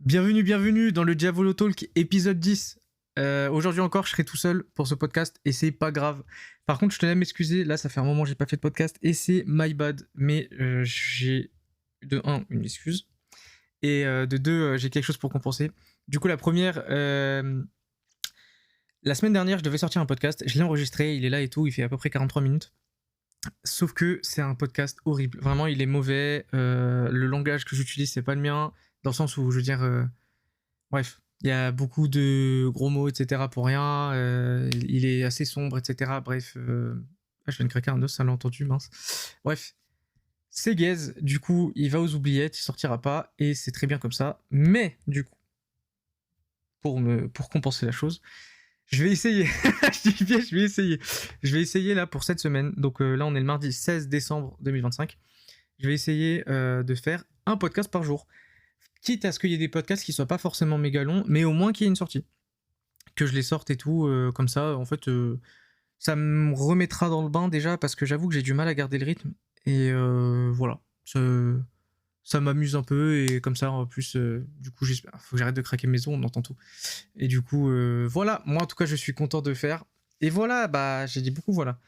Bienvenue dans le Diavolo Talk épisode 10. Aujourd'hui encore, je serai tout seul pour ce podcast et c'est pas grave. Par contre, je tenais à m'excuser, là ça fait un moment que j'ai pas fait de podcast et c'est my bad. Mais j'ai de 1 une excuse et de 2 j'ai quelque chose pour compenser. Du coup, la première, la semaine dernière, je devais sortir un podcast, je l'ai enregistré, il est là et tout, il fait à peu près 43 minutes. Sauf que c'est un podcast horrible. Vraiment, il est mauvais. Le langage que j'utilise, c'est pas le mien. Dans le sens où, je veux dire... bref, il y a beaucoup de gros mots, etc. pour rien. Il est assez sombre, etc. Bref, je viens de craquer un os, ça l'a entendu, mince. Bref, c'est gaze. Du coup, il va aux oubliettes, il sortira pas. Et c'est très bien comme ça. Mais, du coup, pour compenser la chose... Je vais essayer. Je dis bien, je vais essayer. Je vais essayer là pour cette semaine. Donc là, on est le mardi 16 décembre 2025. Je vais essayer de faire un podcast par jour. Quitte à ce qu'il y ait des podcasts qui soient pas forcément méga longs, mais au moins qu'il y ait une sortie. Que je les sorte et tout. Comme ça, en fait, ça me remettra dans le bain déjà parce que j'avoue que j'ai du mal à garder le rythme. Et voilà. Ça m'amuse un peu et comme ça en plus du coup j'espère faut que j'arrête de craquer mes os, on entend tout et du coup voilà, moi en tout cas je suis content de le faire et voilà, bah j'ai dit beaucoup voilà.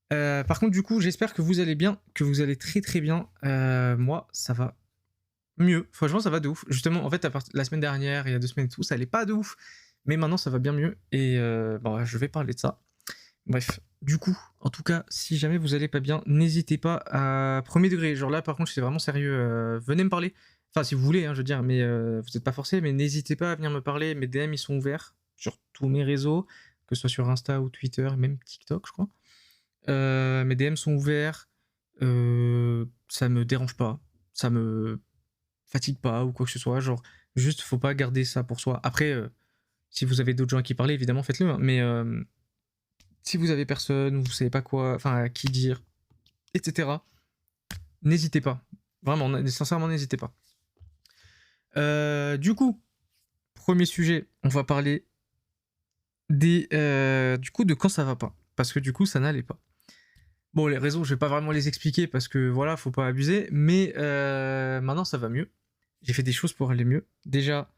Par contre du coup j'espère que vous allez bien, que vous allez très très bien. Moi ça va mieux, franchement ça va de ouf, justement en fait la semaine dernière, il y a 2 semaines et tout, ça allait pas de ouf, mais maintenant ça va bien mieux et bon, je vais parler de ça. Bref, du coup, en tout cas, si jamais vous allez pas bien, n'hésitez pas à premier degré. Genre là, par contre, c'est vraiment sérieux. Venez me parler. Enfin, si vous voulez, je veux dire, mais vous n'êtes pas forcé. Mais n'hésitez pas à venir me parler. Mes DM, ils sont ouverts sur tous mes réseaux, que ce soit sur Insta ou Twitter, et même TikTok, je crois. Mes DM sont ouverts. Ça me dérange pas. Ça me fatigue pas ou quoi que ce soit. Genre, juste, faut pas garder ça pour soi. Après, si vous avez d'autres gens à qui parler, évidemment, faites-le. Hein, mais si vous avez personne, vous savez pas quoi, enfin à qui dire, etc. N'hésitez pas. Vraiment, sincèrement, n'hésitez pas. Du coup, premier sujet, on va parler du coup de quand ça va pas. Parce que du coup, ça n'allait pas. Bon, les raisons, je vais pas vraiment les expliquer parce que voilà, faut pas abuser. Mais maintenant, ça va mieux. J'ai fait des choses pour aller mieux. Déjà,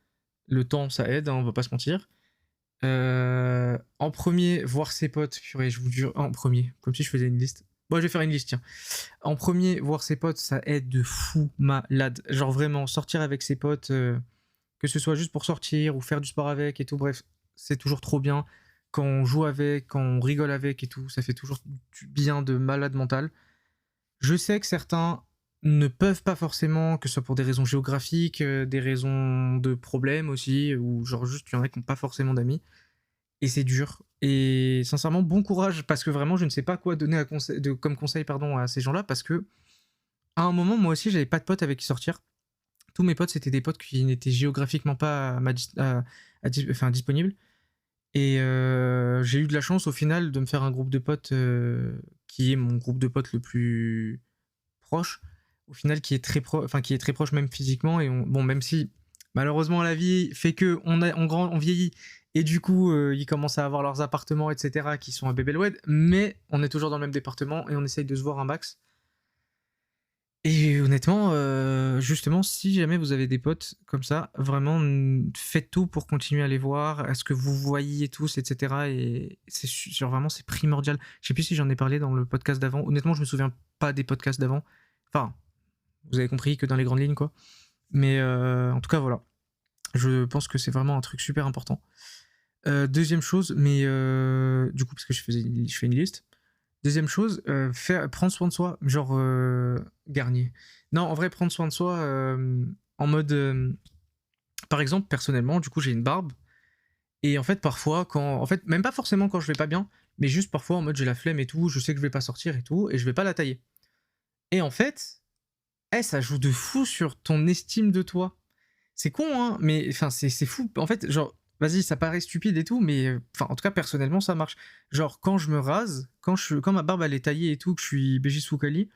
le temps, ça aide, on va pas se mentir. En premier, voir ses potes, purée, je vous jure, en premier, comme si je faisais une liste. Bon, je vais faire une liste, tiens. En premier, voir ses potes, ça aide de fou malade. Genre vraiment, sortir avec ses potes, que ce soit juste pour sortir ou faire du sport avec et tout, bref, c'est toujours trop bien. Quand on joue avec, quand on rigole avec et tout, ça fait toujours du bien de malade mental. Je sais que certains ne peuvent pas forcément, que ce soit pour des raisons géographiques, des raisons de problèmes aussi, ou genre juste il y en a qui n'ont pas forcément d'amis. Et c'est dur. Et sincèrement, bon courage, parce que vraiment, je ne sais pas quoi donner comme conseil à ces gens-là, parce que à un moment, moi aussi, j'avais pas de potes avec qui sortir. Tous mes potes, c'était des potes qui n'étaient géographiquement pas disponibles. Et j'ai eu de la chance au final de me faire un groupe de potes qui est mon groupe de potes le plus proche, au final qui est très proche même physiquement. Et bon, même si malheureusement la vie fait que on vieillit et du coup ils commencent à avoir leurs appartements, etc., qui sont à Bébelwed, mais on est toujours dans le même département et on essaye de se voir un max. Et honnêtement, justement, si jamais vous avez des potes comme ça, vraiment faites tout pour continuer à les voir, à ce que vous voyiez tous, etc. Et c'est vraiment c'est primordial. Je sais plus si j'en ai parlé dans le podcast d'avant. Honnêtement, je me souviens pas des podcasts d'avant. Enfin, vous avez compris que dans les grandes lignes, quoi. Mais en tout cas, voilà. Je pense que c'est vraiment un truc super important. Deuxième chose, mais du coup, parce que je fais une liste. Deuxième chose, prendre soin de soi, genre Garnier. Non, en vrai, prendre soin de soi en mode... par exemple, personnellement, du coup, j'ai une barbe. Et en fait, parfois, en fait, même pas forcément quand je vais pas bien, mais juste parfois en mode j'ai la flemme et tout, je sais que je vais pas sortir et tout, et je vais pas la tailler. Et en fait, ça joue de fou sur ton estime de toi. C'est con, hein, mais enfin, c'est fou. En fait, genre, vas-y, ça paraît stupide et tout, mais en tout cas, personnellement, ça marche. Genre, quand je me rase, quand ma barbe elle est taillée et tout, que je suis BJ Soukali,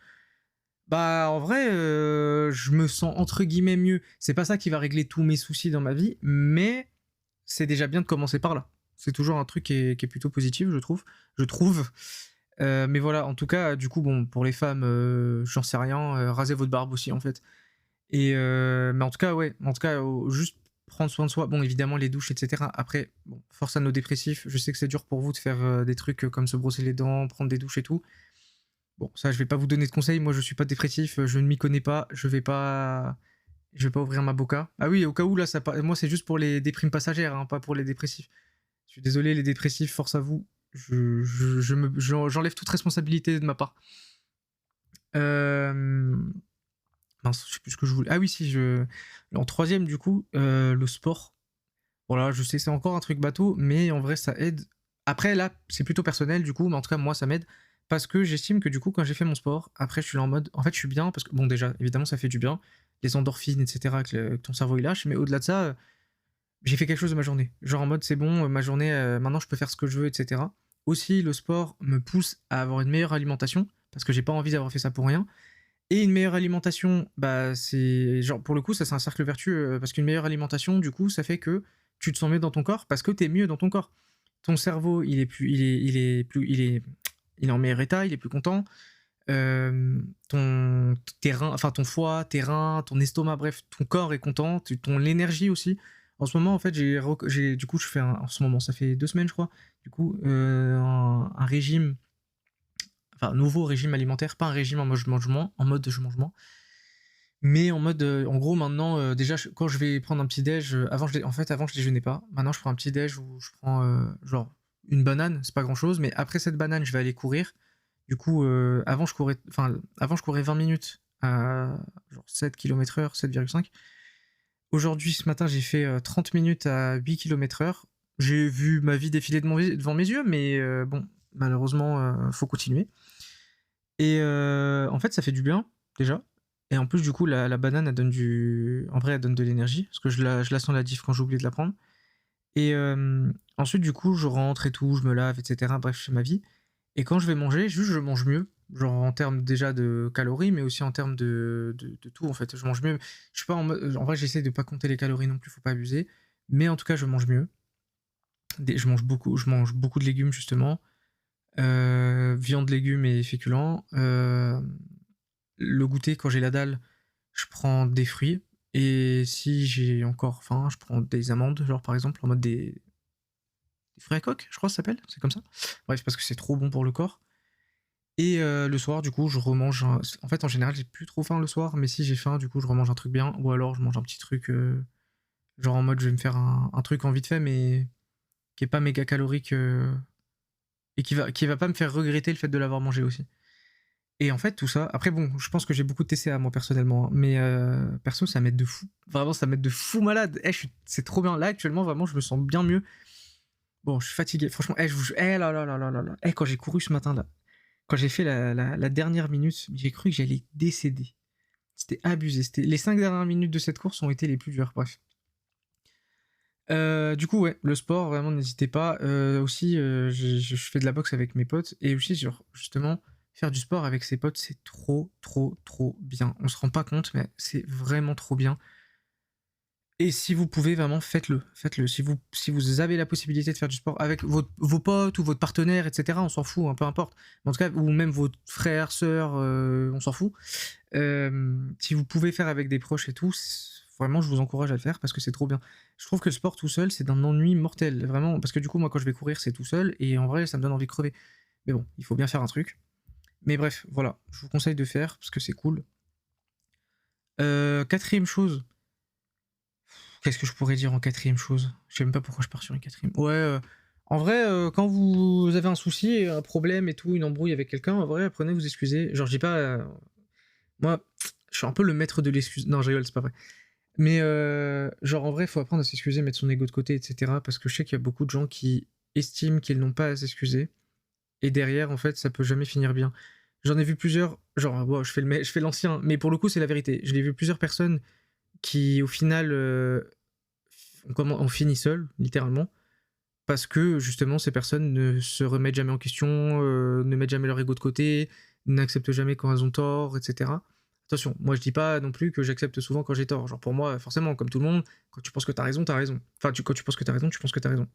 bah, en vrai, je me sens entre guillemets mieux. C'est pas ça qui va régler tous mes soucis dans ma vie, mais c'est déjà bien de commencer par là. C'est toujours un truc qui est plutôt positif, je trouve. Mais voilà, en tout cas, du coup, bon, pour les femmes, j'en sais rien, rasez votre barbe aussi, en fait. Mais en tout cas, ouais, en tout cas, juste prendre soin de soi. Bon, évidemment, les douches, etc. Après, bon, force à nos dépressifs. Je sais que c'est dur pour vous de faire des trucs comme se brosser les dents, prendre des douches et tout. Bon, ça, je vais pas vous donner de conseils. Moi, je suis pas dépressif, je ne m'y connais pas. Je vais pas ouvrir ma boca. Ah oui, au cas où, là, moi, c'est juste pour les déprimes passagères, hein, pas pour les dépressifs. Je suis désolé, les dépressifs, force à vous. J'enlève toute responsabilité de ma part. Mince, je sais plus ce que je voulais. Ah oui, si, en troisième, du coup, le sport. Voilà, je sais, c'est encore un truc bateau, mais en vrai, ça aide. Après, là, c'est plutôt personnel, du coup, mais en tout cas, moi, ça m'aide. Parce que j'estime que, du coup, quand j'ai fait mon sport, après, je suis là en mode. En fait, je suis bien, parce que, bon, déjà, évidemment, ça fait du bien. Les endorphines, etc., que ton cerveau, il lâche. Mais au-delà de ça, j'ai fait quelque chose de ma journée. Genre en mode, c'est bon, ma journée, maintenant, je peux faire ce que je veux, etc. Aussi, le sport me pousse à avoir une meilleure alimentation, parce que j'ai pas envie d'avoir fait ça pour rien. Et une meilleure alimentation, bah c'est genre pour le coup ça c'est un cercle vertueux parce qu'une meilleure alimentation du coup ça fait que tu te sens mieux dans ton corps parce que t'es mieux dans ton corps. Ton cerveau il est en meilleur état, il est plus content. Tes reins, enfin ton foie, tes reins, ton estomac, bref, ton corps est content, ton énergie aussi. En ce moment en fait du coup je fais en ce moment ça fait 2 semaines je crois. Du coup un régime enfin, nouveau régime alimentaire, pas un régime en mode je mange moins, mais en mode, en gros, maintenant, déjà, quand je vais prendre un petit déj, avant, je déjeunais pas. Maintenant, je prends un petit déj où je prends, genre, une banane, c'est pas grand chose, mais après cette banane, je vais aller courir. Du coup, avant, je courais 20 minutes à genre 7 km/h, 7,5. Aujourd'hui, ce matin, j'ai fait 30 minutes à 8 km/h. J'ai vu ma vie défiler devant mes yeux, mais bon, malheureusement, faut continuer. Et en fait, ça fait du bien, déjà. Et en plus, du coup, la banane, elle donne en vrai, elle donne de l'énergie, parce que je la sens la diff quand j'ai oublié de la prendre. Et ensuite, du coup, je rentre et tout, je me lave, etc. Bref, je fais ma vie. Et quand je vais manger, juste, je mange mieux. Genre en termes déjà de calories, mais aussi en termes de tout, en fait. Je mange mieux. Je suis pas en vrai, j'essaie de pas compter les calories non plus, faut pas abuser. Mais en tout cas, je mange mieux. Je mange beaucoup de légumes, justement. Viande, légumes et féculents. Le goûter, quand j'ai la dalle, je prends des fruits. Et si j'ai encore faim, je prends des amandes, genre par exemple, en mode des fruits à coque, je crois que ça s'appelle, c'est comme ça. Bref, parce que c'est trop bon pour le corps. Et le soir, du coup, je remange. En fait, en général, j'ai plus trop faim le soir, mais si j'ai faim, du coup, je remange un truc bien. Ou alors, je mange un petit truc, genre en mode, je vais me faire un truc en vite fait, mais qui est pas méga calorique et qui va pas me faire regretter le fait de l'avoir mangé aussi. Et en fait, tout ça, après bon, je pense que j'ai beaucoup de TCA moi personnellement, hein, mais perso, ça m'aide de fou. Vraiment, ça m'aide de fou malade. C'est trop bien. Là, actuellement, vraiment, je me sens bien mieux. Bon, je suis fatigué. Franchement, là là là là là là. Quand j'ai couru ce matin là, quand j'ai fait la dernière minute, j'ai cru que j'allais décéder. C'était abusé. Les 5 dernières minutes de cette course ont été les plus dures. Bref. Du coup, ouais, le sport, vraiment, n'hésitez pas. Aussi, je fais de la boxe avec mes potes. Et aussi, genre, justement, faire du sport avec ses potes, c'est trop, trop, trop bien. On se rend pas compte, mais c'est vraiment trop bien. Et si vous pouvez, vraiment, faites-le. Faites-le. Si vous avez la possibilité de faire du sport avec vos potes ou votre partenaire, etc., on s'en fout, hein, peu importe. En tout cas, ou même vos frères, sœurs, on s'en fout. Si vous pouvez faire avec des proches et tout, vraiment, je vous encourage à le faire parce que c'est trop bien. Je trouve que le sport tout seul, c'est d'un ennui mortel, vraiment. Parce que du coup, moi, quand je vais courir, c'est tout seul et en vrai, ça me donne envie de crever. Mais bon, il faut bien faire un truc. Mais bref, voilà, je vous conseille de faire parce que c'est cool. Quatrième chose. Qu'est-ce que je pourrais dire en quatrième chose? Je sais même pas pourquoi je pars sur une quatrième. Ouais, en vrai, quand vous avez un souci, un problème et tout, une embrouille avec quelqu'un, en vrai, apprenez à vous excuser. Genre, je dis pas. Moi, je suis un peu le maître de l'excuse. Non, je rigole, c'est pas vrai. Mais genre en vrai, il faut apprendre à s'excuser, mettre son ego de côté, etc. Parce que je sais qu'il y a beaucoup de gens qui estiment qu'ils n'ont pas à s'excuser. Et derrière, en fait, ça peut jamais finir bien. J'en ai vu plusieurs, genre, wow, je fais l'ancien, mais pour le coup, c'est la vérité. Je l'ai vu plusieurs personnes qui, au final, ont fini seules, littéralement. Parce que, justement, ces personnes ne se remettent jamais en question, ne mettent jamais leur ego de côté, n'acceptent jamais quand elles ont tort, etc. Attention, moi je dis pas non plus que j'accepte souvent quand j'ai tort. Genre pour moi, forcément, comme tout le monde, quand tu penses que t'as raison, t'as raison. Enfin, quand tu penses que t'as raison, tu penses que t'as raison.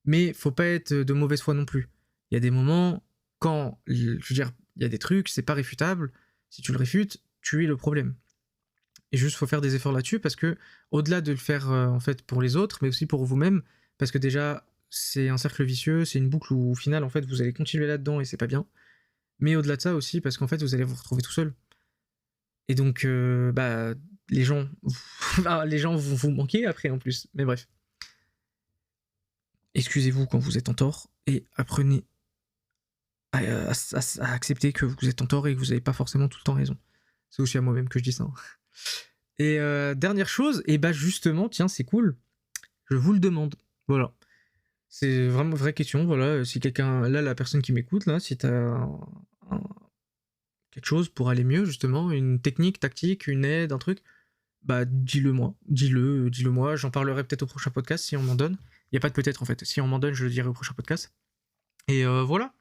Mais faut pas être de mauvaise foi non plus. Il y a des moments, quand, je veux dire, il y a des trucs, c'est pas réfutable. Si tu le réfutes, tu es le problème. Et juste, faut faire des efforts là-dessus parce que, au-delà de le faire en fait pour les autres, mais aussi pour vous-même, parce que déjà, c'est un cercle vicieux, c'est une boucle où au final, en fait, vous allez continuer là-dedans et c'est pas bien. Mais au-delà de ça aussi, parce qu'en fait, vous allez vous retrouver tout seul. Et donc, bah, les gens, les gens vont vous manquer après en plus. Mais bref. Excusez-vous quand vous êtes en tort et apprenez à accepter que vous êtes en tort et que vous n'avez pas forcément tout le temps raison. C'est aussi à moi-même que je dis ça. Hein. Et dernière chose, et bah justement, tiens, c'est cool, je vous le demande. Voilà. C'est vraiment une vraie question. Voilà, si quelqu'un, là, la personne qui m'écoute, là, si t'as quelque chose pour aller mieux, justement, une technique, tactique, une aide, un truc, bah dis-le moi. Dis-le moi. J'en parlerai peut-être au prochain podcast si on m'en donne. Il n'y a pas de peut-être en fait. Si on m'en donne, je le dirai au prochain podcast. Et voilà.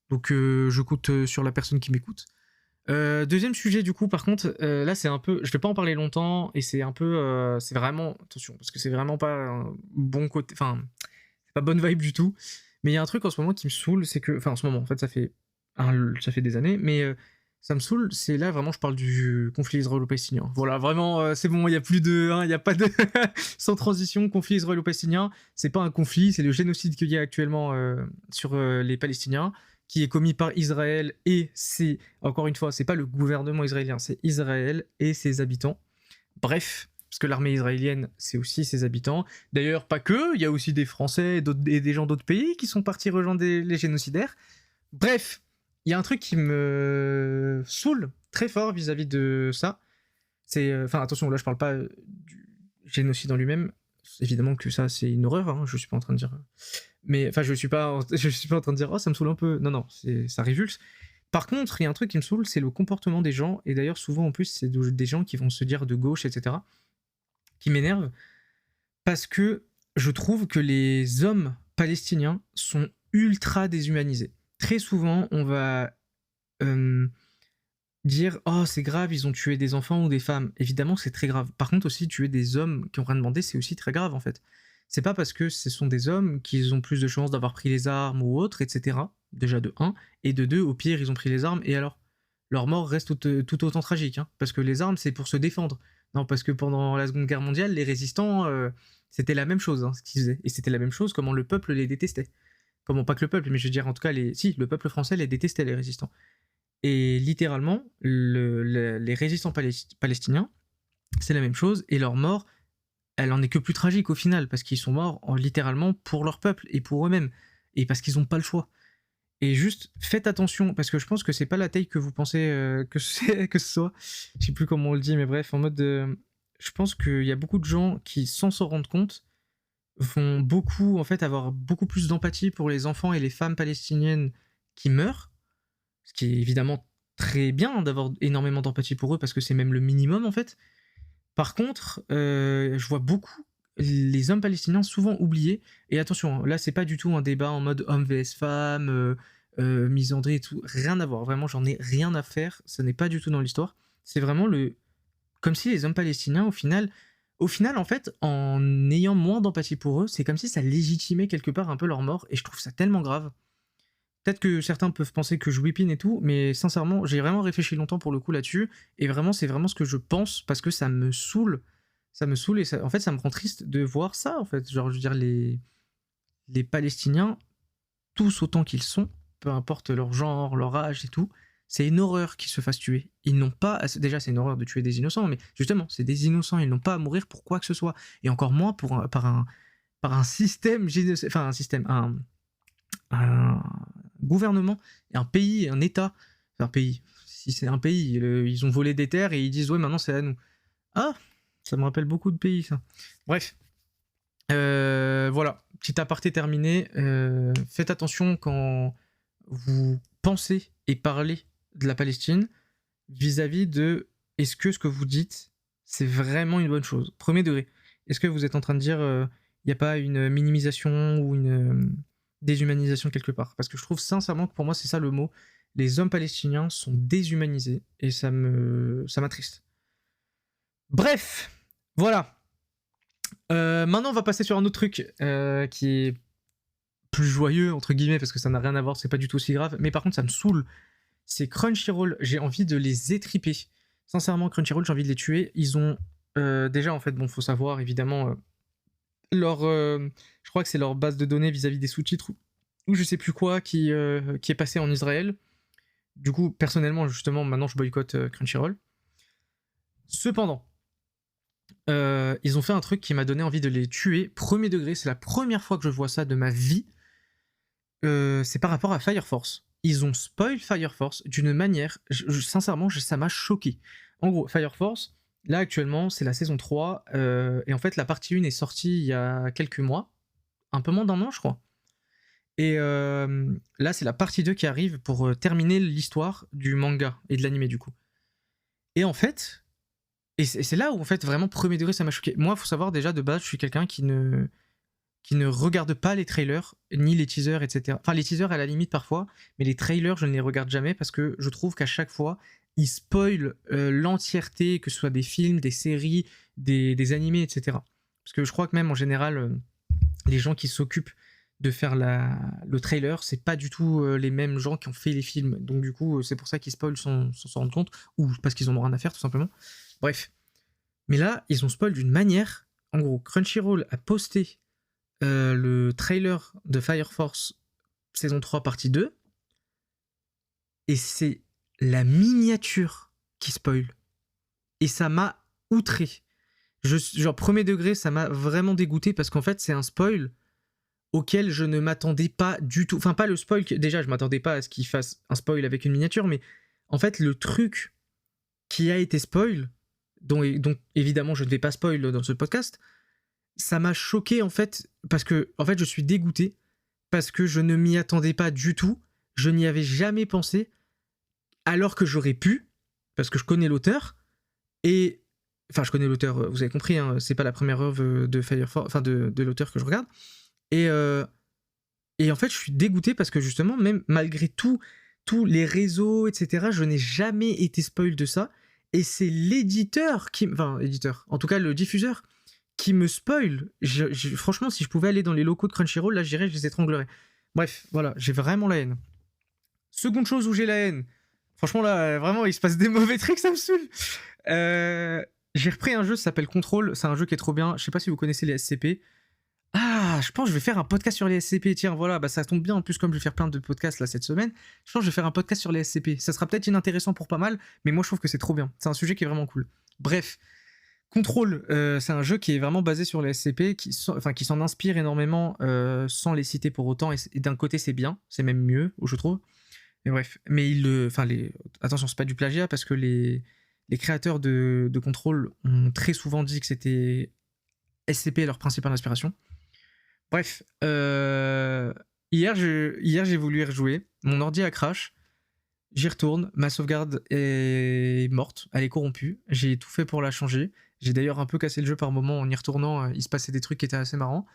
Donc je compte sur la personne qui m'écoute. Deuxième sujet du coup, par contre, là c'est un peu, je vais pas en parler longtemps et c'est un peu, c'est vraiment, attention, parce que c'est vraiment pas un bon côté, enfin, c'est pas bonne vibe du tout. Mais il y a un truc en ce moment qui me saoule, c'est que, enfin en ce moment, en fait ça fait des années, mais ça me saoule, c'est là vraiment je parle du conflit israélo-palestinien. Voilà, vraiment, c'est bon, il y a plus de, il y a pas de, sans transition, conflit israélo-palestinien, c'est pas un conflit, c'est le génocide qu'il y a actuellement sur les Palestiniens, qui est commis par Israël et c'est, encore une fois, c'est pas le gouvernement israélien, c'est Israël et ses habitants. Bref, parce que l'armée israélienne, c'est aussi ses habitants. D'ailleurs, pas que, il y a aussi des Français et des gens d'autres pays qui sont partis rejoindre les génocidaires. Bref, il y a un truc qui me saoule très fort vis-à-vis de ça. C'est, enfin, attention, là je parle pas du génocide en lui-même. Évidemment que ça c'est une horreur, hein, je suis pas en train de dire. Mais enfin, je suis pas en train de dire oh ça me saoule un peu. Non non, ça révulse. Par contre, il y a un truc qui me saoule, c'est le comportement des gens. Et d'ailleurs, souvent en plus, c'est des gens qui vont se dire de gauche, etc. Qui m'énervent parce que je trouve que les hommes palestiniens sont ultra déshumanisés. Très souvent, on va dire oh c'est grave, ils ont tué des enfants ou des femmes. Évidemment, c'est très grave. Par contre, aussi tuer des hommes qui ont rien demandé, c'est aussi très grave en fait. C'est pas parce que ce sont des hommes qu'ils ont plus de chances d'avoir pris les armes ou autre, etc. Déjà de 1. Et de 2, au pire, ils ont pris les armes et alors leur mort reste tout autant tragique. Hein, parce que les armes, c'est pour se défendre. Non, parce que pendant la Seconde Guerre mondiale, les résistants, c'était la même chose, hein, ce qu'ils faisaient. Et c'était la même chose comment le peuple les détestait. Comment pas que le peuple, mais je veux dire, en tout cas, si, le peuple français les détestait, les résistants. Et littéralement, les résistants palestiniens, c'est la même chose, et leur mort, elle en est que plus tragique au final, parce qu'ils sont morts littéralement pour leur peuple et pour eux-mêmes, et parce qu'ils n'ont pas le choix. Et juste, faites attention, parce que je pense que c'est pas la taille que vous pensez que ce soit. Je sais plus comment on le dit, mais bref, en mode... je pense qu'il y a beaucoup de gens qui, sans s'en rendre compte, vont beaucoup, en fait, avoir beaucoup plus d'empathie pour les enfants et les femmes palestiniennes qui meurent, ce qui est évidemment très bien d'avoir énormément d'empathie pour eux, parce que c'est même le minimum, en fait. Par contre, je vois beaucoup les hommes palestiniens souvent oubliés. Et attention, là, c'est pas du tout un débat en mode homme vs femme, misandrie et tout. Rien à voir. Vraiment, j'en ai rien à faire. Ça n'est pas du tout dans l'histoire. C'est vraiment comme si les hommes palestiniens, au final, en fait, en ayant moins d'empathie pour eux, c'est comme si ça légitimait quelque part un peu leur mort. Et je trouve ça tellement grave. Peut-être que certains peuvent penser que je whippine et tout, mais sincèrement, j'ai vraiment réfléchi longtemps pour le coup là-dessus, et vraiment, c'est vraiment ce que je pense, parce que ça me saoule, et en fait, ça me rend triste de voir ça, en fait. Genre, je veux dire, les Palestiniens, tous autant qu'ils sont, peu importe leur genre, leur âge et tout, c'est une horreur qu'ils se fassent tuer. Ils n'ont pas, déjà, c'est une horreur de tuer des innocents, mais justement, c'est des innocents, ils n'ont pas à mourir pour quoi que ce soit, et encore moins par un système, enfin, un gouvernement, un pays, un État, un pays, si c'est un pays, ils ont volé des terres et ils disent ouais maintenant c'est à nous. Ah, ça me rappelle beaucoup de pays ça. Bref, voilà, petit aparté terminé. Faites attention quand vous pensez et parlez de la Palestine vis-à-vis de est-ce que ce que vous dites c'est vraiment une bonne chose. Premier degré. Est-ce que vous êtes en train de dire il n'y a pas une minimisation ou une déshumanisation quelque part? Parce que je trouve sincèrement que pour moi c'est ça le mot. Les hommes palestiniens sont déshumanisés et ça m'attriste. Bref, voilà. Maintenant on va passer sur un autre truc qui est plus joyeux, entre guillemets, parce que ça n'a rien à voir, c'est pas du tout aussi grave. Mais par contre, ça me saoule. C'est Crunchyroll, j'ai envie de les étriper. Sincèrement, Crunchyroll, j'ai envie de les tuer. Ils ont déjà, en fait, bon, faut savoir, évidemment, je crois que c'est leur base de données vis-à-vis des sous-titres ou je sais plus quoi qui est passé en Israël. Du coup, personnellement, justement, maintenant, je boycotte Crunchyroll. Cependant, ils ont fait un truc qui m'a donné envie de les tuer. Premier degré, c'est la première fois que je vois ça de ma vie. C'est par rapport à Fire Force. Ils ont spoil Fire Force d'une manière, sincèrement, ça m'a choqué. En gros, Fire Force, là actuellement, c'est la saison 3, et en fait, la partie 1 est sortie il y a quelques mois, un peu moins d'un an, je crois. Et là, c'est la partie 2 qui arrive pour terminer l'histoire du manga et de l'anime, du coup. Et en fait, et c'est là où, en fait, vraiment, premier degré, ça m'a choqué. Moi, il faut savoir, déjà, de base, je suis quelqu'un qui ne regarde pas les trailers, ni les teasers, etc. Enfin, les teasers à la limite parfois, mais les trailers, je ne les regarde jamais parce que je trouve qu'à chaque fois, ils spoilent l'entièreté, que ce soit des films, des séries, des animés, etc. Parce que je crois que même en général, les gens qui s'occupent de faire le trailer, c'est pas du tout les mêmes gens qui ont fait les films. Donc du coup, c'est pour ça qu'ils spoilent sans s'en rendre compte, ou parce qu'ils en ont rien à faire, tout simplement. Bref. Mais là, ils ont spoil d'une manière. En gros, Crunchyroll a posté le trailer de Fire Force saison 3 partie 2 et c'est la miniature qui spoil et ça m'a outré. Genre premier degré, ça m'a vraiment dégoûté parce qu'en fait c'est un spoil auquel je ne m'attendais pas du tout. Enfin pas le spoil, déjà je m'attendais pas à ce qu'il fasse un spoil avec une miniature, mais en fait le truc qui a été spoil, dont évidemment je ne vais pas spoil dans ce podcast, ça m'a choqué en fait, parce que en fait je suis dégoûté, parce que je ne m'y attendais pas du tout, je n'y avais jamais pensé, alors que j'aurais pu, parce que je connais l'auteur, et... Enfin, je connais l'auteur, vous avez compris, hein, c'est pas la première œuvre de Fire Force, enfin de l'auteur que je regarde, et en fait je suis dégoûté parce que justement, même malgré tous les réseaux, etc., je n'ai jamais été spoil de ça, et c'est l'éditeur qui... Enfin, éditeur, en tout cas le diffuseur, qui me spoil. Franchement, si je pouvais aller dans les locaux de Crunchyroll, là, j'irais, je les étranglerais. Bref, voilà, j'ai vraiment la haine. Seconde chose où j'ai la haine. Franchement, là, vraiment, il se passe des mauvais trucs, ça me saoule. J'ai repris un jeu, ça s'appelle Control. C'est un jeu qui est trop bien. Je sais pas si vous connaissez les SCP. Ah, je pense que je vais faire un podcast sur les SCP. Tiens, voilà, bah ça tombe bien. En plus, comme je vais faire plein de podcasts là cette semaine, je pense que je vais faire un podcast sur les SCP. Ça sera peut-être inintéressant pour pas mal, mais moi, je trouve que c'est trop bien. C'est un sujet qui est vraiment cool. Bref. Control, c'est un jeu qui est vraiment basé sur les SCP, qui s'en inspire énormément sans les citer pour autant, et d'un côté c'est bien, c'est même mieux, je trouve. Mais bref, mais attention, c'est pas du plagiat parce que les créateurs de Control ont très souvent dit que c'était SCP leur principale inspiration. Bref, hier j'ai voulu y rejouer, mon ordi a crash. J'y retourne, ma sauvegarde est morte, elle est corrompue, j'ai tout fait pour la changer. J'ai d'ailleurs un peu cassé le jeu par moment en y retournant, il se passait des trucs qui étaient assez marrants.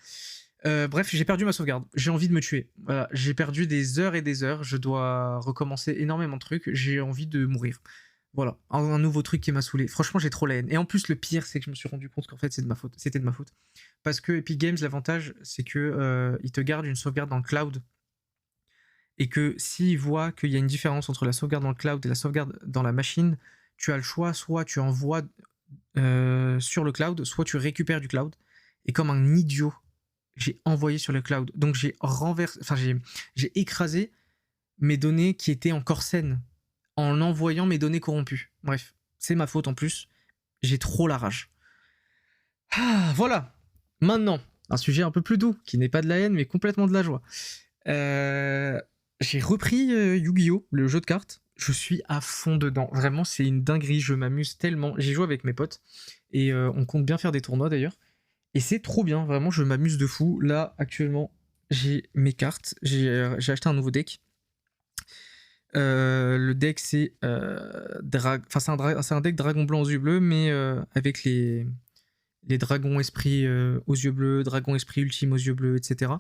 Bref, j'ai perdu ma sauvegarde, j'ai envie de me tuer. Voilà, j'ai perdu des heures et des heures, je dois recommencer énormément de trucs, j'ai envie de mourir. Voilà, un nouveau truc qui m'a saoulé. Franchement, j'ai trop la haine. Et en plus, le pire, c'est que je me suis rendu compte qu'en fait, c'était de ma faute. Parce que Epic Games, l'avantage, c'est que il te garde une sauvegarde dans le cloud. Et que s'il voit qu'il y a une différence entre la sauvegarde dans le cloud et la sauvegarde dans la machine, tu as le choix, soit tu envoies sur le cloud, soit tu récupères du cloud. Et comme un idiot, j'ai envoyé sur le cloud. Donc j'ai écrasé mes données qui étaient encore saines en envoyant mes données corrompues. Bref, c'est ma faute en plus. J'ai trop la rage. Ah, voilà. Maintenant, un sujet un peu plus doux, qui n'est pas de la haine, mais complètement de la joie. J'ai repris Yu-Gi-Oh, le jeu de cartes. Je suis à fond dedans. Vraiment, c'est une dinguerie. Je m'amuse tellement. J'ai joué avec mes potes et on compte bien faire des tournois d'ailleurs. Et c'est trop bien. Vraiment, je m'amuse de fou. Là, actuellement, j'ai mes cartes. J'ai acheté un nouveau deck. Le deck, c'est c'est un deck dragon blanc aux yeux bleus, mais avec les dragons esprits aux yeux bleus, dragon esprit ultime aux yeux bleus, etc.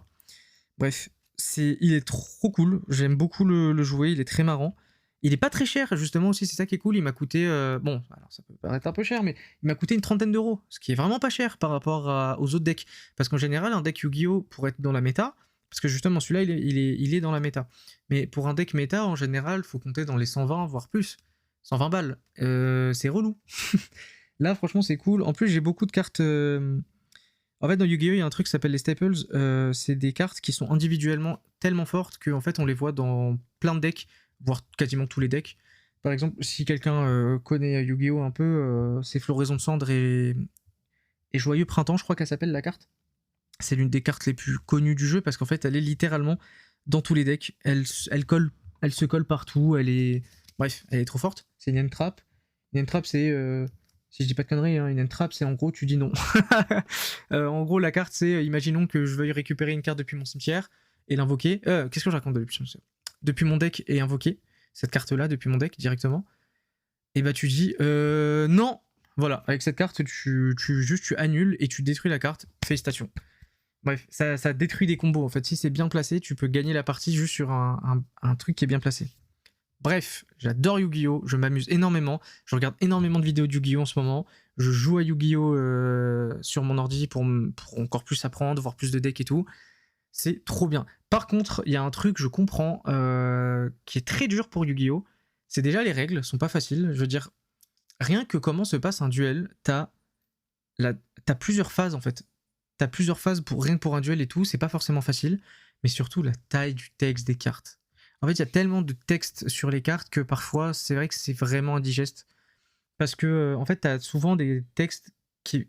Bref. Il est trop cool, j'aime beaucoup le jouer, il est très marrant. Il est pas très cher, justement aussi, c'est ça qui est cool. Il m'a coûté, bon, alors ça peut paraître un peu cher, mais il m'a coûté une 30aine d'euros, ce qui est vraiment pas cher par rapport aux autres decks. Parce qu'en général, un deck Yu-Gi-Oh! Pour être dans la méta, Parce que justement, celui-là, il est dans la méta. Mais pour un deck méta, en général, faut compter dans les 120, voire plus. 120 balles. C'est relou. Là, franchement, c'est cool. En plus, j'ai beaucoup de cartes. En fait, dans Yu-Gi-Oh, il y a un truc qui s'appelle les staples. C'est des cartes qui sont individuellement tellement fortes qu'en fait, on les voit dans plein de decks, voire quasiment tous les decks. Par exemple, si quelqu'un connaît Yu-Gi-Oh un peu, c'est Floraison de Cendre et Joyeux Printemps, je crois qu'elle s'appelle la carte. C'est l'une des cartes les plus connues du jeu parce qu'en fait, elle est littéralement dans tous les decks. Elle se colle partout. Bref, elle est trop forte. C'est une end trap. Une end trap, c'est si je dis pas de conneries, hein, une end trap, c'est en gros, tu dis non. En gros, la carte, c'est imaginons que je veuille récupérer une carte depuis mon cimetière et l'invoquer. Qu'est-ce que je raconte depuis mon deck et invoquer cette carte-là depuis mon deck directement. Et bah, tu dis non. Voilà, avec cette carte, tu annules et tu détruis la carte. Félicitations. Bref, ça détruit des combos en fait. Si c'est bien placé, tu peux gagner la partie juste sur un truc qui est bien placé. Bref, j'adore Yu-Gi-Oh! Je m'amuse énormément. Je regarde énormément de vidéos de Yu-Gi-Oh! En ce moment. Je joue à Yu-Gi-Oh! Sur mon ordi pour encore plus apprendre, voir plus de decks et tout. C'est trop bien. Par contre, il y a un truc, je comprends, qui est très dur pour Yu-Gi-Oh! C'est déjà les règles, sont pas faciles. Je veux dire, rien que comment se passe un duel, t'as plusieurs phases en fait. T'as plusieurs phases rien que pour un duel et tout, c'est pas forcément facile. Mais surtout la taille du texte des cartes. En fait, il y a tellement de texte sur les cartes que parfois, c'est vrai que c'est vraiment indigeste. Parce que, en fait, t'as souvent des textes qui...